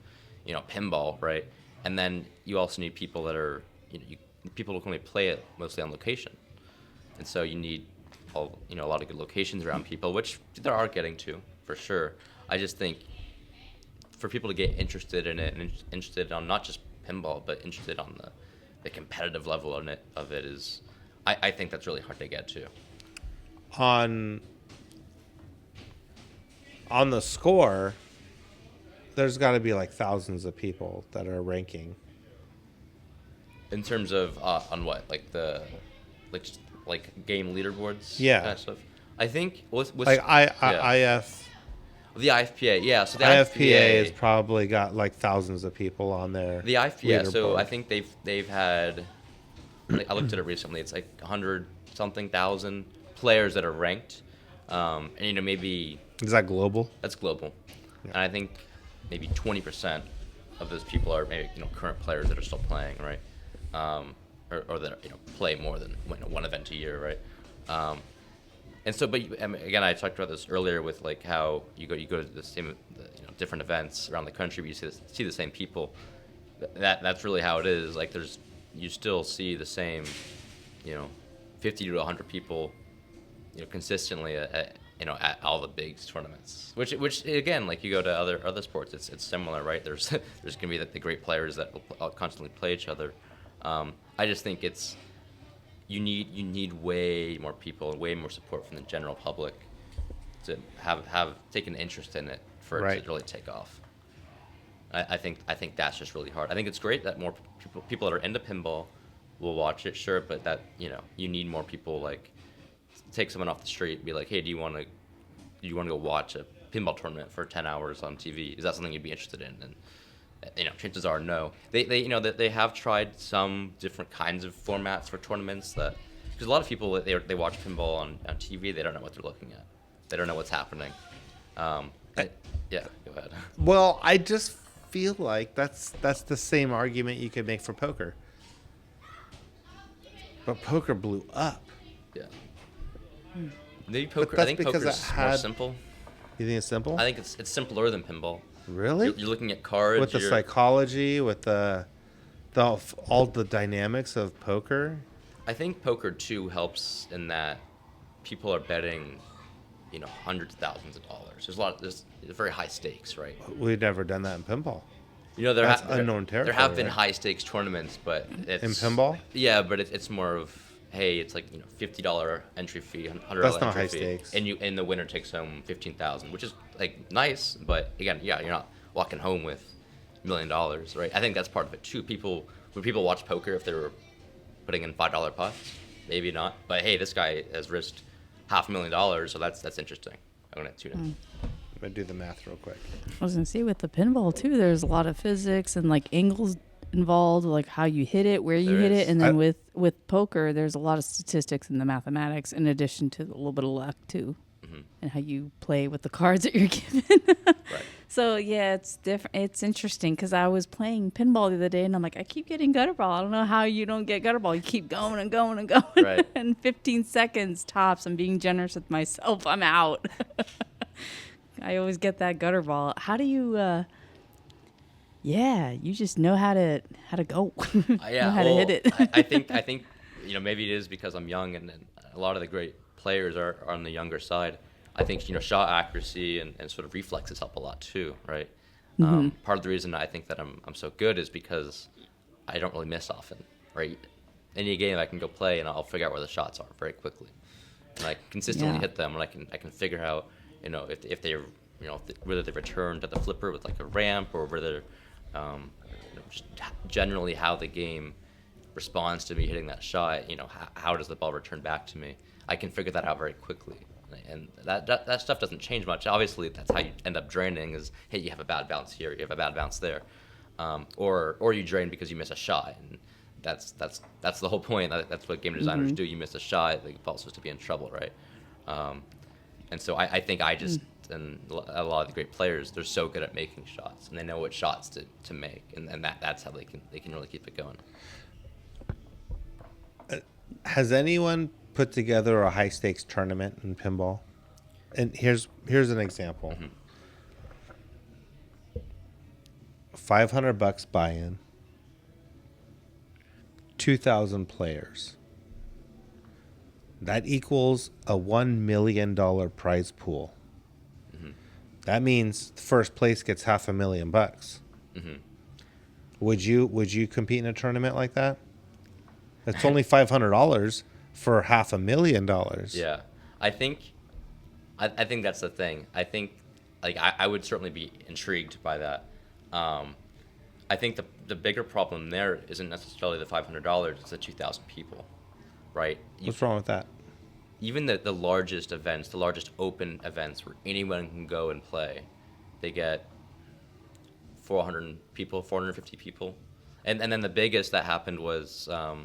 C: pinball, right? And then you also need people that are, people who can only play it mostly on location, and so you need, a lot of good locations around people, which there are getting to for sure. I just think for people to get interested in it and interested on not just pinball, but interested on the competitive level of it is, I think that's really hard to get to.
A: On the score, there's got to be like thousands of people that are ranking.
C: In terms of on what, like just game leaderboards,
A: yeah,
C: kind of stuff. I think what's
A: like IF.
C: The IFPA, yeah. So the
A: IFPA has probably got like thousands of people on there.
C: The IFPA, so I think they've had. I looked at it recently. It's like 100-something thousand players that are ranked, and maybe.
A: Is that global?
C: That's global, and I think maybe 20% of those people are maybe current players that are still playing, right? Or that play more than one event a year, right? And so, but I mean, again, I talked about this earlier with like how you go to the same, different events around the country, but you see the same people. That's really how it is. Like you still see the same, 50 to 100 people, consistently at all the big tournaments. Which again, like you go to other sports, it's similar, right? There's gonna be the great players that will constantly play each other. I just think you need way more people, way more support from the general public to have take an interest in it for it to really take off. I think that's just really hard. I think it's great that more people that are into pinball will watch it, sure, but that you need more people. Like take someone off the street and be like, hey, do you want to go watch a pinball tournament for 10 hours on TV? Is that something you'd be interested in? And chances are no. They have tried some different kinds of formats for tournaments because a lot of people they watch pinball on TV, they don't know what they're looking at, they don't know what's happening. Yeah, go ahead.
A: Well, I just feel like that's the same argument you could make for poker, but poker blew up.
C: Yeah. Maybe poker. I think poker's more simple.
A: You think it's simple?
C: I think it's simpler than pinball.
A: Really?
C: You're looking at cards.
A: With the psychology, with all the dynamics of poker?
C: I think poker, too, helps in that people are betting, hundreds of thousands of dollars. There's very high stakes, right?
A: We've never done that in pinball.
C: That's
A: unknown territory.
C: There have been
A: right?
C: high stakes tournaments, but it's...
A: In pinball?
C: Yeah, but it's more of, hey, it's like, $50 entry fee, $100 entry fee.
A: That's not high stakes.
C: And the winner takes home $15,000, which is, like, nice, but, again, yeah, you're not walking home with $1 million, right? I think that's part of it, too. When people watch poker, if they were putting in $5 pots, maybe not. But, hey, this guy has risked $500,000, so that's interesting. I'm going to tune in.
A: I'm going to do the math real quick.
B: I was going to say, with the pinball, too, there's a lot of physics and, like, angles involved, like how you hit it, where you hit it. And then with poker, there's a lot of statistics in the mathematics in addition to a little bit of luck, too. Mm-hmm. And how you play with the cards that you're given.
C: Right.
B: So, yeah, it's different. It's interesting because I was playing pinball the other day, and I'm like, I keep getting gutter ball. I don't know how you don't get gutter ball. You keep going and going and going.
C: Right.
B: And 15 seconds tops, I'm being generous with myself. I'm out. I always get that gutter ball. How do you... you just know how to go. Know how to hit it.
C: I think maybe it is because I'm young and a lot of the great players are on the younger side. I think shot accuracy and sort of reflexes help a lot too, right? Mm-hmm. Part of the reason I think that I'm so good is because I don't really miss often, right? Any game I can go play and I'll figure out where the shots are very quickly, and I consistently hit them, and I can figure out if they whether they return to the flipper with like a ramp or whether just generally how the game responds to me hitting that shot. How does the ball return back to me? I can figure that out very quickly, and that stuff doesn't change much. Obviously, that's how you end up draining. Is hey, you have a bad bounce here, you have a bad bounce there, or you drain because you miss a shot, and that's the whole point. That's what game designers do. You miss a shot, the ball's supposed to be in trouble, right? And so I think and a lot of the great players, they're so good at making shots, and they know what shots to make, and that's how they can really keep it going.
A: Has anyone put together a high stakes tournament in pinball? And here's an example. Mm-hmm. $500 buy-in, 2,000 players. That equals a $1 million prize pool. Mm-hmm. That means first place gets $500,000. Mm-hmm. Would you compete in a tournament like that? It's only $500 for $500,000.
C: Yeah, I think that's the thing. I think I would certainly be intrigued by that. I think the bigger problem there isn't necessarily the $500; it's the 2,000 people, right?
A: What's wrong with that?
C: Even the largest events, the largest open events where anyone can go and play, they get 400 people, 450 people, and then the biggest that happened was I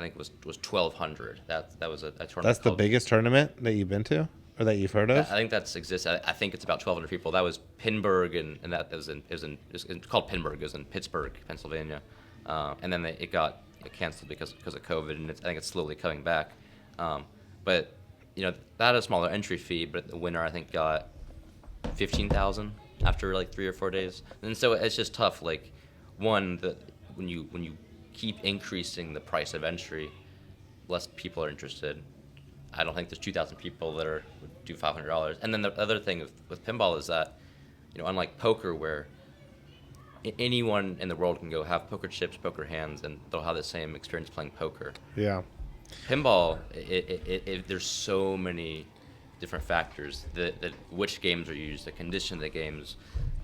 C: think it was 1,200. That was a tournament.
A: That's the biggest tournament that you've been to, or that you've heard of?
C: I think that exists. I think it's about 1,200 people. That was Pinburg, and that was it's called Pinburg. It was in Pittsburgh, Pennsylvania, and then it got canceled because of COVID, and I think it's slowly coming back. But that had a smaller entry fee, but the winner I think got 15,000 after like 3 or 4 days. And so it's just tough. Like, when you keep increasing the price of entry, less people are interested. I don't think there's 2,000 people that would do $500. And then the other thing with pinball is that, unlike poker, where anyone in the world can go have poker chips, poker hands, and they'll have the same experience playing poker.
A: Yeah.
C: Pinball, there's so many different factors that which games are used, the condition of the games,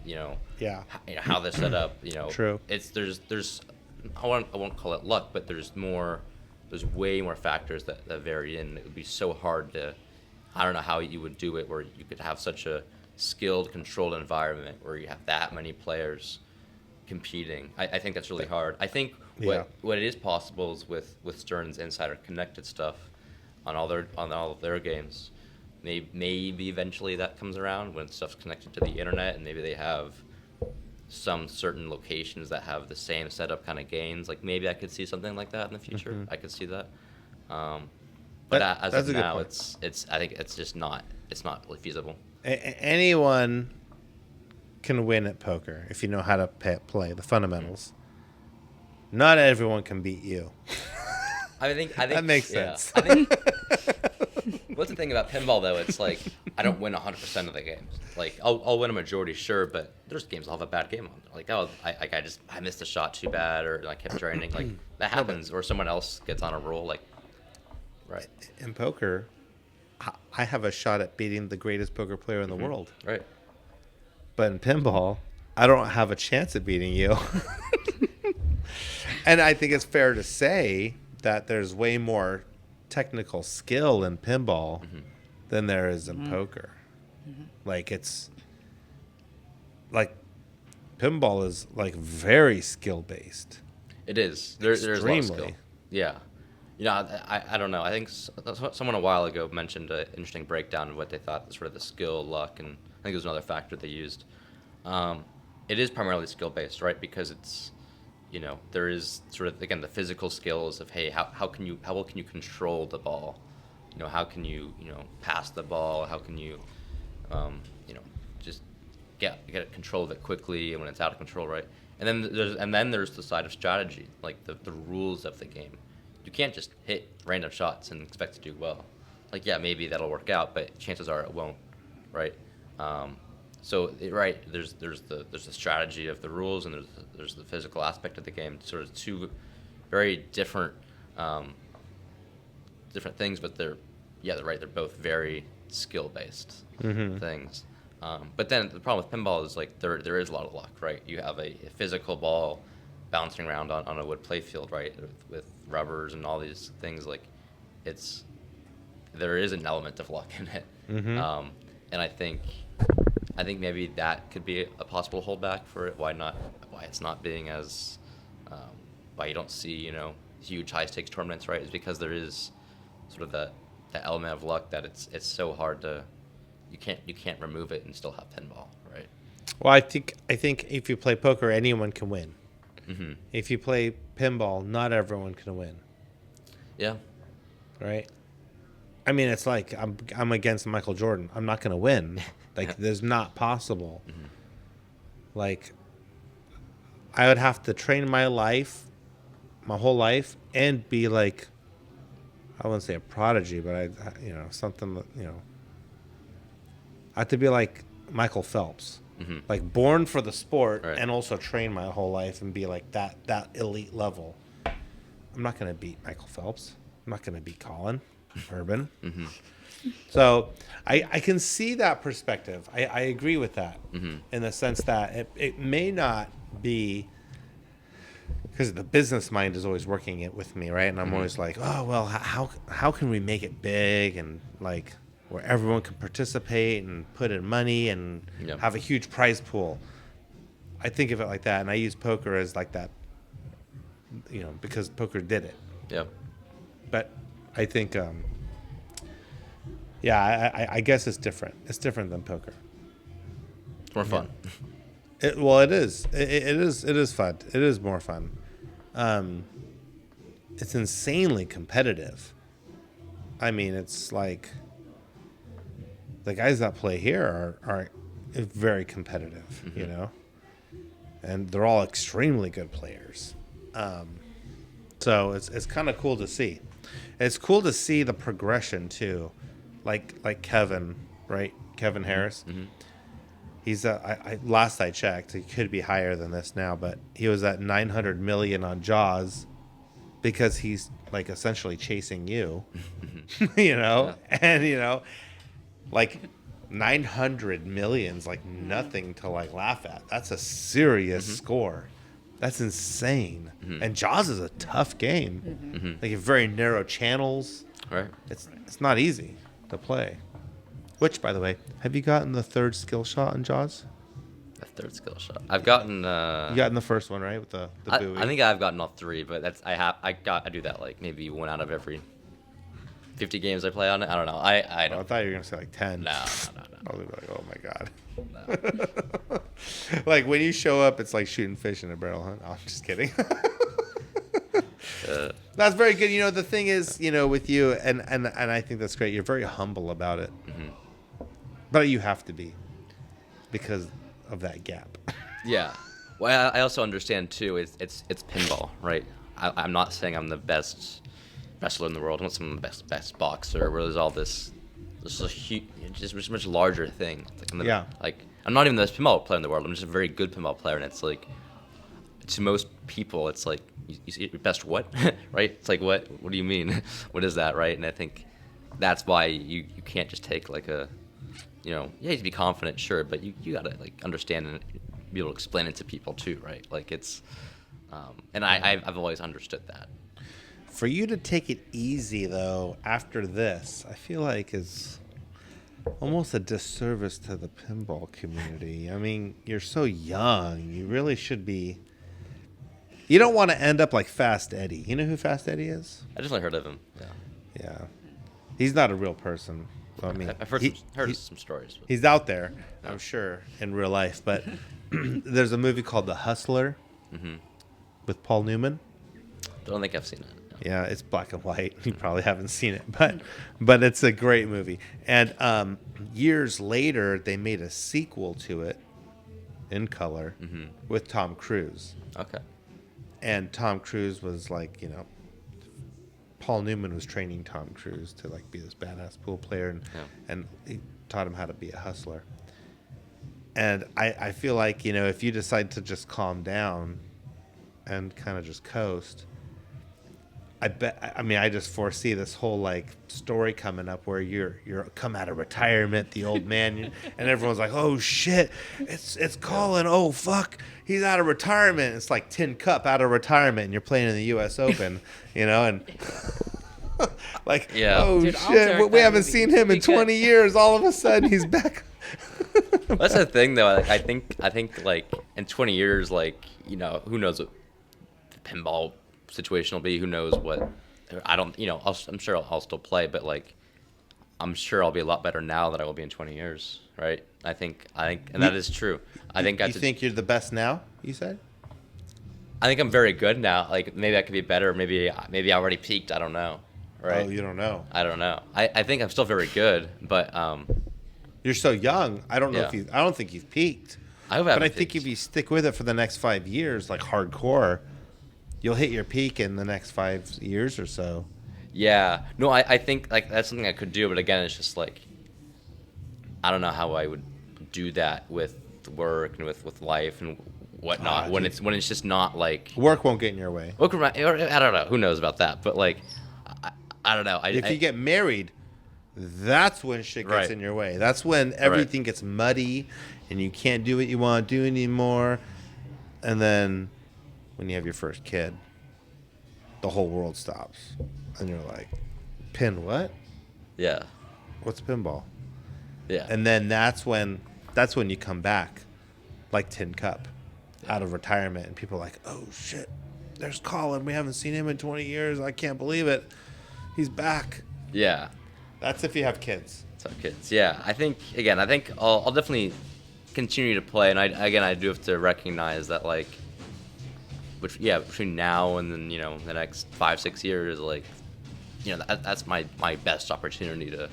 A: Yeah.
C: how they're set up.
A: True.
C: There's I won't call it luck, but there's way more factors that vary in. It would be so hard to, I don't know how you would do it where you could have such a skilled, controlled environment where you have that many players competing. I think that's really hard. I think what it is possible is with Stern's Insider Connected stuff on all of their games. Maybe eventually that comes around when stuff's connected to the internet, and maybe they have some certain locations that have the same setup kind of games. Like, maybe I could see something like that in the future.
A: Mm-hmm.
C: I could see that. But as of now, it's I think it's just not really feasible.
A: Anyone can win at poker if you know how to play the fundamentals. Not everyone can beat you.
C: I think
A: That makes sense.
C: I think what's the thing about pinball though? It's like I don't win 100% of the games. Like I'll win a majority, sure, but there's games I'll have a bad game on. Like I missed a shot too bad, or I kept draining. Like that happens, or someone else gets on a roll. Like, right.
A: In poker, I have a shot at beating the greatest poker player in the world.
C: Right.
A: But in pinball, I don't have a chance at beating you. And I think it's fair to say that there's way more technical skill in pinball than there is in poker. Like, it's like pinball is like very skill based.
C: It is. There's a lot of skill. Yeah. I don't know. I think someone a while ago mentioned an interesting breakdown of what they thought was sort of the skill, luck, and I think it was another factor they used. It is primarily skill based, right? Because it's, there is sort of, again, the physical skills of, hey, how well can you control the ball? How can you, pass the ball? How can you, just get control of it quickly when it's out of control, right? And then there's the side of strategy, like the rules of the game. You can't just hit random shots and expect to do well. Like, yeah, maybe that'll work out, but chances are it won't, right? There's the strategy of the rules, and there's the physical aspect of the game. Sort of two very different things, but they're right. They're both very skill based things. But then the problem with pinball is like there is a lot of luck, right? You have a physical ball bouncing around on a wood playfield, right, with rubbers and all these things. Like, there is an element of luck in it, and I think maybe that could be a possible holdback for it. Why it's not being as why you don't see huge high stakes tournaments, right? Is because there is sort of the element of luck that it's so hard to you can't remove it and still have pinball, right?
A: Well, I think if you play poker, anyone can win. If you play pinball, not everyone can win. Yeah. Right. I mean, it's like I'm against Michael Jordan. I'm not going to win. Like, there's not possible. Like, I would have to train my whole life, and be like, I wouldn't say a prodigy, but something that, I have to be like Michael Phelps. Like, born for the sport, right, and also train my whole life and be like that elite level. I'm not going to beat Michael Phelps. I'm not going to beat Colin Urban. So I can see that perspective. I agree with that in the sense that it may not be, because the business mind is always working it with me, right? And I'm always like, oh, well, how can we make it big, and like where everyone can participate and put in money and have a huge prize pool. I think of it like that, and I use poker as like that, because poker did it. Yeah. But I think, I guess it's different. It's different than poker.
C: It's more fun.
A: It is. It is fun. It is more fun. It's insanely competitive. I mean, it's like the guys that play here are very competitive, you know, and they're all extremely good players. So it's kind of cool to see. It's cool to see the progression too, like Kevin, right? Kevin Harris.
C: Mm-hmm.
A: He's last I checked, he could be higher than this now, but he was at 900 million on Jaws because he's like essentially chasing you, you know, and you know, like 900 million's like nothing to like laugh at. That's a serious score. That's insane. And Jaws is a tough game. Like very narrow channels.
C: Right.
A: It's not easy to play. Which, by the way, have you gotten the third skill shot in Jaws?
C: The third skill shot. I've gotten.
A: You gotten the first one, right, with the buoy.
C: I think I've gotten all three, but I do that like maybe one out of every 50 games I play on it. I don't know. I don't.
A: I thought you were gonna say like 10.
C: No.
A: I was like, oh my god.
C: No.
A: Like when you show up, it's like shooting fish in a barrel, huh? No, I'm just kidding. That's very good. You know, the thing is, you know, with you, and I think that's great. You're very humble about it. But you have to be because of that gap.
C: Yeah. Well, I also understand too. It's pinball, right? I'm not saying I'm the best wrestler in the world. I'm not some of the best boxer. Where there's all this a huge, just much larger thing. It's like like I'm not even the best pinball player in the world. I'm just a very good pinball player, and it's like to most people, it's like you see your best what, right? It's like what do you mean? What is that, right? And I think that's why you can't just take like a, you know, yeah, you have to be confident, sure, but you gotta like understand and be able to explain it to people too, right? Like it's, and I've always understood that.
A: For you to take it easy though after this, I feel like is almost a disservice to the pinball community. I mean, you're so young. You really should be. You don't want to end up like Fast Eddie. You know who Fast Eddie is?
C: I definitely heard of him.
A: Yeah. He's not a real person. I mean,
C: I've heard some stories.
A: He's out there, I'm sure, in real life. But there's a movie called The Hustler with Paul Newman.
C: I don't think I've seen it. No.
A: Yeah, it's black and white. You probably haven't seen it, but it's a great movie. And years later, they made a sequel to it in color with Tom Cruise.
C: Okay.
A: And Tom Cruise was like, you know, Paul Newman was training Tom Cruise to like be this badass pool player, and he taught him how to be a hustler. And I feel like, you know, if you decide to just calm down and kind of just coast, I just foresee this whole like story coming up where you're come out of retirement, the old man, and everyone's like, oh shit, it's Colin, oh fuck, he's out of retirement. It's like Tin Cup out of retirement, and you're playing in the U.S. Open, you know, and like, oh dude, shit, we haven't seen him in 20 years. All of a sudden, he's back.
C: That's the thing, though. Like, I think like in 20 years, like, you know, who knows what the pinball situation will be? Who knows what? I don't, you know, I'm sure I'll still play, but like, I'm sure I'll be a lot better now than I will be in 20 years, right? I think, and that is true. I think
A: you think you're the best now? You said.
C: I think I'm very good now. Like maybe I could be better. Maybe I already peaked. I don't know. Right?
A: Oh, you don't know.
C: I don't know. I think I'm still very good, but
A: you're so young. I don't know if I don't think you've peaked. But I think if you stick with it for the next 5 years, like hardcore, you'll hit your peak in the next 5 years or so. Yeah.
C: No, I think like that's something I could do, but again, it's just like I don't know how I would do that with work and with life and whatnot when it's just not like
A: work won't get in your way.
C: Or I don't know. Who knows about that? But like I don't know.
A: If you get married, that's when shit gets in your way. That's when everything gets muddy and you can't do what you want to do anymore. And then when you have your first kid, the whole world stops. And you're like, pin what?
C: Yeah.
A: What's pinball?
C: Yeah.
A: And then that's when you come back like Tin Cup out of retirement and people are like, oh shit, there's Colin. We haven't seen him in 20 years. I can't believe it. He's back.
C: Yeah.
A: That's if you have kids.
C: Yeah. I think I'll definitely continue to play, and I do have to recognize that like between now and then, you know, the next 5-6 years, like, you know, that's my best opportunity to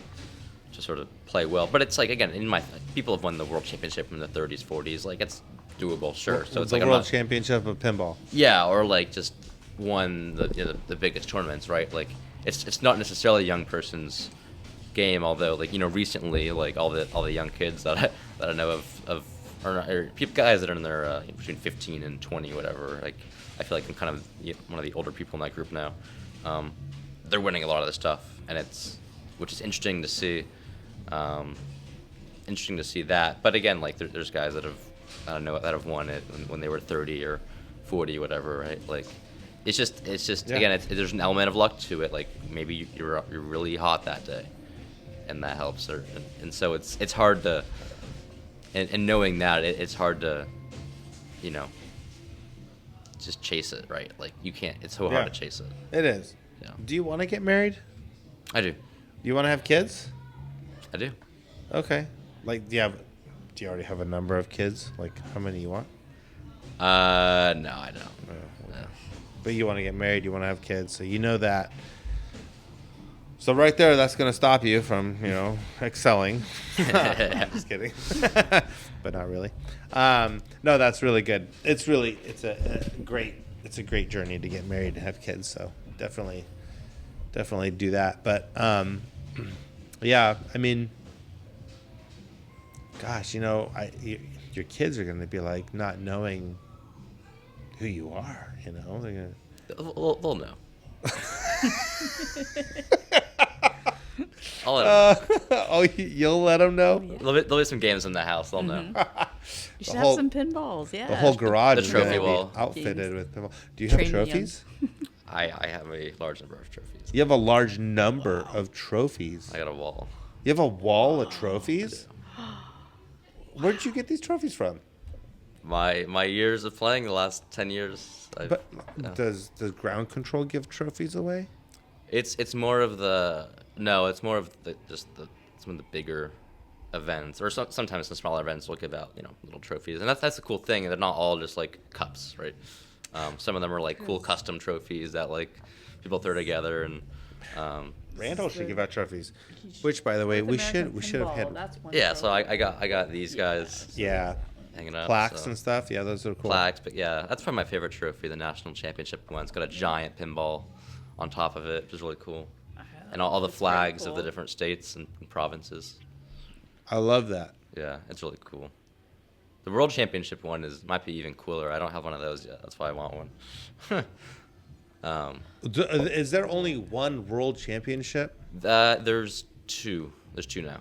C: to sort of play well. But it's like, again, people have won the world championship in the 30s, 40s. Like, it's doable, sure. So it's
A: the
C: like
A: world championship of pinball.
C: yeah, or like just won the biggest tournaments, right? Like, it's not necessarily a young person's game, although like recently, like all the young kids that I know of or people guys that are in their between 15 and 20, whatever. Like, I feel like I'm kind of one of the older people in that group now. They're winning a lot of this stuff, and which is interesting to see. Interesting to see that. But again, like there's guys that have won it when they were 30 or 40, whatever, right? Like, it's just
A: Yeah.
C: again, there's an element of luck to it. Like, maybe you're really hot that day, and that helps. And so it's hard to, and knowing that it's hard to, just chase it, right? Like, you can't. It's so hard to chase it.
A: It is.
C: Yeah.
A: Do you want to get married?
C: I do.
A: Do you want to have kids?
C: I do.
A: Okay. Like, do you already have a number of kids? Like, how many you want?
C: No, I don't. No.
A: But you want to get married, you want to have kids, so you know that. So right there, that's going to stop you from, excelling. I'm just kidding. But not really. No, that's really good. It's a great journey to get married and have kids. So definitely do that. But yeah, I mean, gosh, your kids are going to be like not knowing who you are. They're going
C: They'll know. I'll let them know.
A: oh, you'll let them know.
B: Yeah.
C: There'll be some games in the house. They'll know.
B: You should have some pinballs. Yeah.
A: The whole garage
C: The
A: is going
C: trophy
A: to
C: wall.
A: be outfitted with pinball. Do you have
B: Train young.
A: trophies?
C: I have a large number of trophies.
A: You have a large number of trophies.
C: I got a wall.
A: You have a wall of trophies? Where did you get these trophies from?
C: My years of playing, the last 10 years.
A: But does ground control give trophies away?
C: It's more of it's more of some of the bigger events, or sometimes the smaller events will give out little trophies, and that's the cool thing. They're not all just like cups, right? Some of them are like cool custom trophies that like people throw together, and
A: Randall should give out trophies. Which, by the way, we should have had.
C: yeah. So I got these guys
A: Yeah,
C: hanging up.
A: plaques
C: so.
A: and stuff. Yeah, those are cool.
C: Plaques, but yeah, that's probably my favorite trophy, the National Championship one. It's got a giant pinball on top of it, which is really cool. And all the flags of the different states and provinces.
A: I love that.
C: Yeah, it's really cool. The World Championship one might be even cooler. I don't have one of those yet. That's why I want one.
A: Is there only one world championship?
C: There's two. There's two now.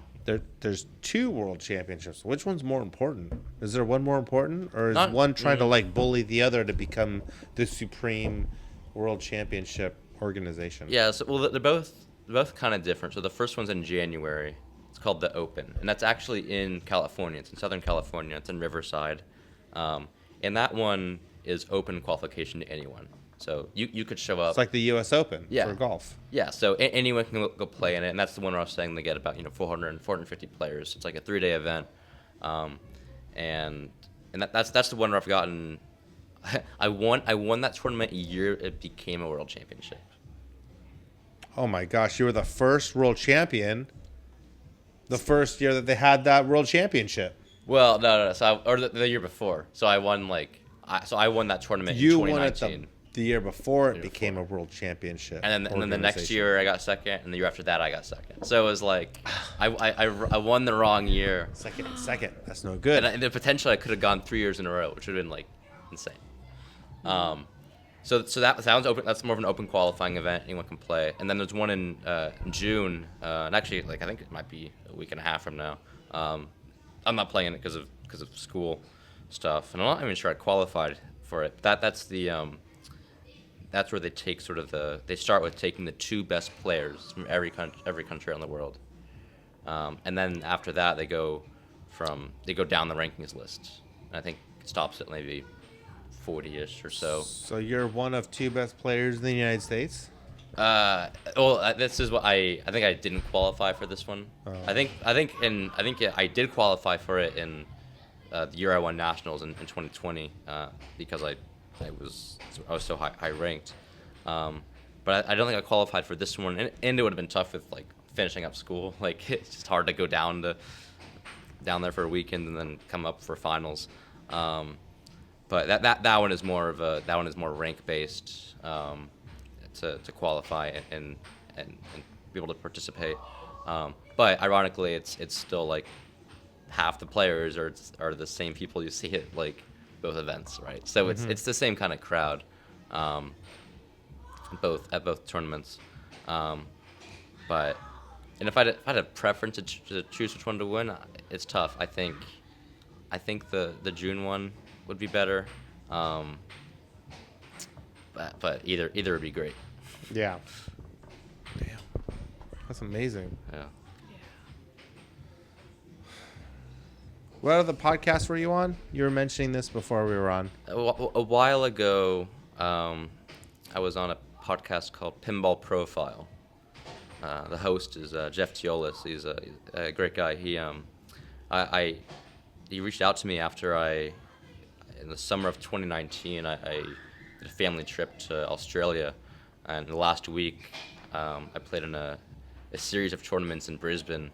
A: There's two world championships. Which one's more important? Is there one more important, or is
C: Not-
A: one trying to like bully the other to become the supreme world championship organization?
C: Yeah, so they're both kind of different. So the first one's in January. It's called the Open, and that's actually in California. It's in Southern California. It's in Riverside, and that one is open qualification to anyone. So you could show up.
A: It's like the U.S. Open
C: Yeah.
A: for golf.
C: Yeah, so anyone can go play in it, and that's the one where I was saying they get about 450 players. It's like a 3-day event, and that's the one where I've gotten. I won that tournament a year it became a world championship.
A: Oh my gosh, you were the first world champion. The first year that they had that world championship.
C: Well, no. So the year before. So I won I won that tournament in 2019.
A: Won it the year before it became a world championship.
C: And then the next year I got second, and the year after that I got second. So it was like I won the wrong year.
A: Second. That's no good.
C: And the potential I could have gone 3 years in a row, which would have been like insane. So that sounds open. That's more of an open qualifying event. Anyone can play. And then there's one in June, and actually I think it might be a week and a half from now. I'm not playing it because of school stuff, and I'm not even sure I qualified for it. That's where they take they start with taking the 2 best players from every country around the world, and then after that they go down the rankings list. And I think it stops at maybe 40-ish or so.
A: So you're one of 2 best players in the United States?
C: This is what I think I didn't qualify for this one.
A: Oh.
C: I think I did qualify for it in the year I won nationals in 2020 because I was so high ranked. But I don't think I qualified for this one, and it would have been tough with like finishing up school. Like it's just hard to go down there for a weekend and then come up for finals. But that one is more rank based to qualify and be able to participate. But ironically, it's still like half the players are the same people you see at like both events, right? So it's the same kind of crowd, at both tournaments. But if I had a preference to choose which one to win, it's tough. I think the June one would be better. But either would be great.
A: Yeah. Damn. That's amazing.
C: Yeah.
A: What other podcasts were you on? You were mentioning this before we were on.
C: A while ago, I was on a podcast called Pinball Profile. The host is Jeff Teolis. He's a great guy. He reached out to me after in the summer of 2019, I did a family trip to Australia, and the last week I played in a series of tournaments in Brisbane.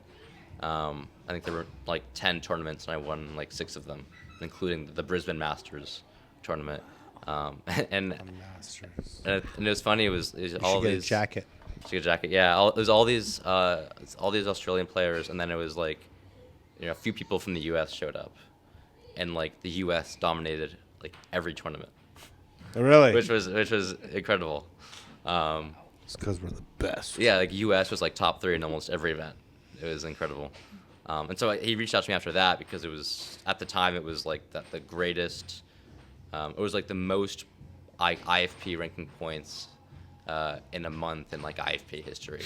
C: I think there were like 10 tournaments, and I won like 6 of them, including the Brisbane Masters tournament. And it was funny. It was all
A: these.
C: these
A: Jacket.
C: Get a jacket. Yeah, it was all these Australian players, and then it was like, a few people from the U.S. showed up, and like the U.S. dominated like every tournament.
A: Really?
C: Which was incredible.
A: It's because we're the best.
C: Yeah, like U.S. was like top 3 in almost every event. It was incredible. And so he reached out to me after that because it was at the time it was like the greatest. It was like the most IFP ranking points in a month in like IFP history.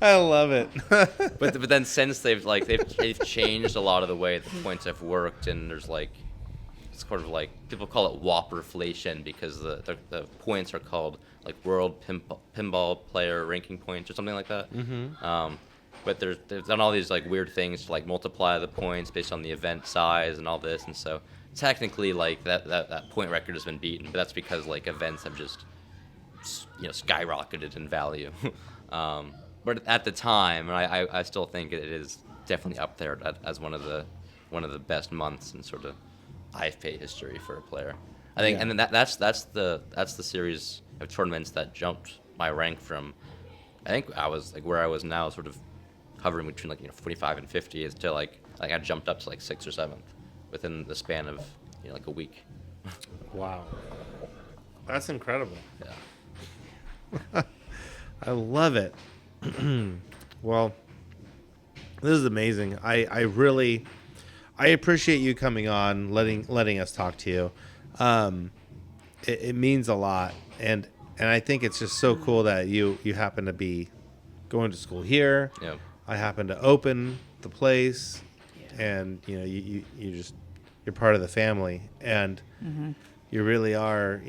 A: I love it.
C: but then since they've changed a lot of the way the points have worked, and there's like it's sort of like people call it Whopperflation because the points are called like World Pinball Player Ranking Points or something like that. Mm-hmm. But they've done all these like weird things to like multiply the points based on the event size and all this, and so technically like that point record has been beaten, but that's because like events have just skyrocketed in value. But at the time, and I still think it is definitely up there as one of the best months in sort of IFP history for a player. I think, and then that's the series of tournaments that jumped my rank from. I think I was like where I was now, sort of hovering between like 45 and 50, to like I jumped up to like 6th or 7th within the span of like a week.
A: Wow, that's incredible.
C: Yeah.
A: I love it. Well, this is amazing. I really appreciate you coming on, letting us talk to you. It means a lot, and I think it's just so cool that you happen to be going to school here.
C: Yeah.
A: I happen to open the place, and you're part of the family, and you really are.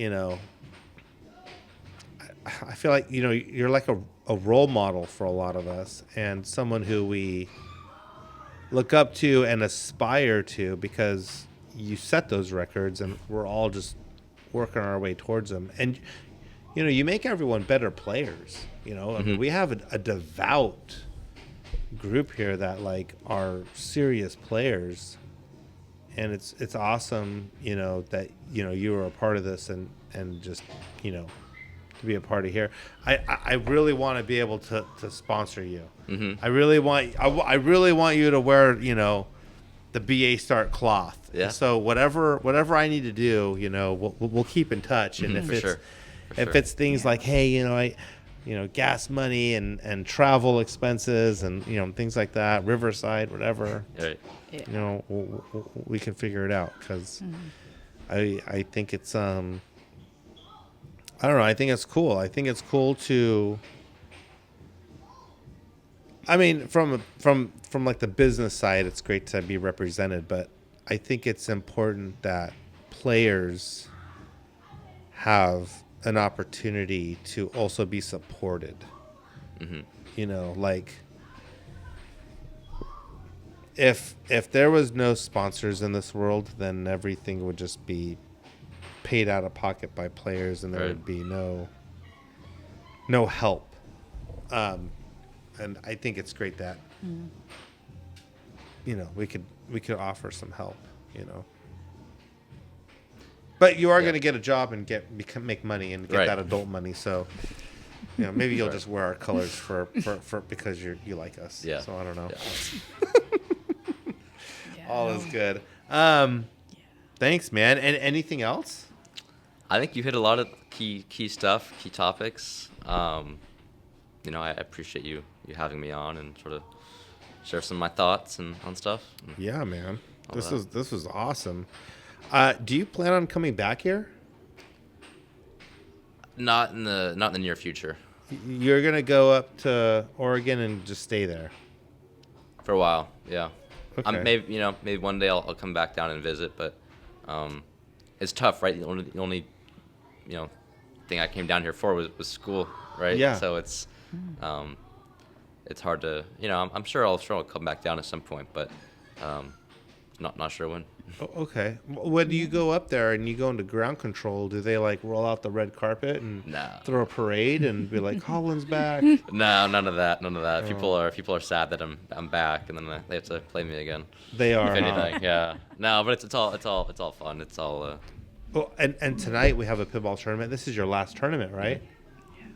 A: I feel like you're like a role model for a lot of us, and someone who we look up to and aspire to, because you set those records, and we're all just working our way towards them. And you make everyone better players. I mean, we have a devout group here that like are serious players, and it's awesome. That you were a part of this, and just to be a part of here. I really want to be able to sponsor you. Mm-hmm. I really want you to wear the BA Start cloth.
C: Yeah.
A: So whatever I need to do, we'll keep in touch. And if it's things like, hey, gas money and travel expenses and things like that, Riverside, whatever.
C: Right.
B: Yeah.
A: We can figure it out, because I think it's I don't know. I think it's cool. I think it's cool to. I mean, from like the business side, it's great to be represented, but I think it's important that players have an opportunity to also be supported. Mm-hmm. Like if there was no sponsors in this world, then everything would just be paid out of pocket by players, and there would be no help. And I think it's great that you know we could offer some help. You know, but you are going to get a job and make money and get that adult money. So you know, maybe you'll just wear our colors for because you like us.
C: Yeah.
A: So I don't know.
B: Yeah.
A: All is good. Thanks, man. And anything else?
C: I think you hit a lot of key stuff, key topics. You know, I appreciate you having me on and sort of share some of my thoughts and on stuff.
A: Yeah, man.
C: All
A: This
C: that.
A: was awesome. Do you plan on coming back here?
C: Not in the near future.
A: You're gonna go up to Oregon and just stay there.
C: For a while, yeah.
A: Okay.
C: Maybe one day I'll come back down and visit, but it's tough, right? The only thing I came down here for was school, right?
A: Yeah.
C: So it's hard to, I'm sure I'll come back down at some point, but not sure when.
A: Okay. When do you go up there and you go into ground control? Do they like roll out the red carpet and
C: Nah.
A: throw a parade and be like, "Colin's back"?
C: No, none of that.
A: Oh.
C: People are sad that I'm back, and then they have to play me again.
A: They are.
C: If
A: Huh?
C: anything, yeah. No, but it's all fun. It's all.
A: Well, and tonight we have a pinball tournament. This is your last tournament, right? Yeah.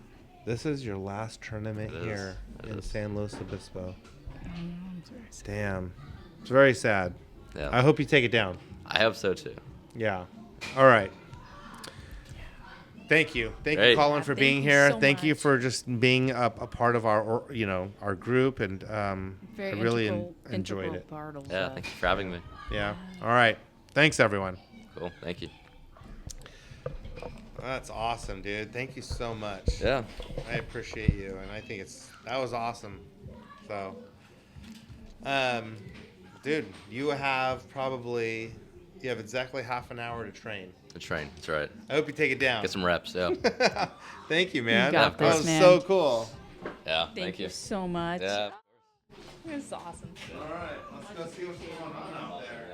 A: This is your last tournament
C: It is.
A: here
C: It
A: in
C: is.
A: San Luis Obispo.
B: I'm very sad.
A: Damn. It's very sad.
C: Yeah.
A: I hope you take it down.
C: I hope so too.
A: Yeah. All right. Thank you. Thank you,
C: Great.
A: Colin,
B: Yeah,
A: for
B: thank
A: being
B: you
A: here.
B: so
A: Thank you
B: much.
A: for just being a part of our group, and I
B: Very
A: really
B: integral
A: enjoyed it.
B: part of
C: Yeah. Thank you for having me.
A: Yeah. All right. Thanks, everyone.
C: Cool. Thank you.
A: That's awesome, dude. Thank you so much.
C: Yeah.
A: I appreciate you, and I think that was awesome. So, dude, you have exactly half an hour to train.
C: The train. That's right.
A: I hope you take it down.
C: Get some reps. Yeah.
A: Thank you, man.
B: You got
A: that
C: this,
A: was
B: man.
A: so cool.
C: Yeah.
B: Thank you so much.
C: Yeah.
B: It was awesome.
A: All right, let's go see what's going on out there.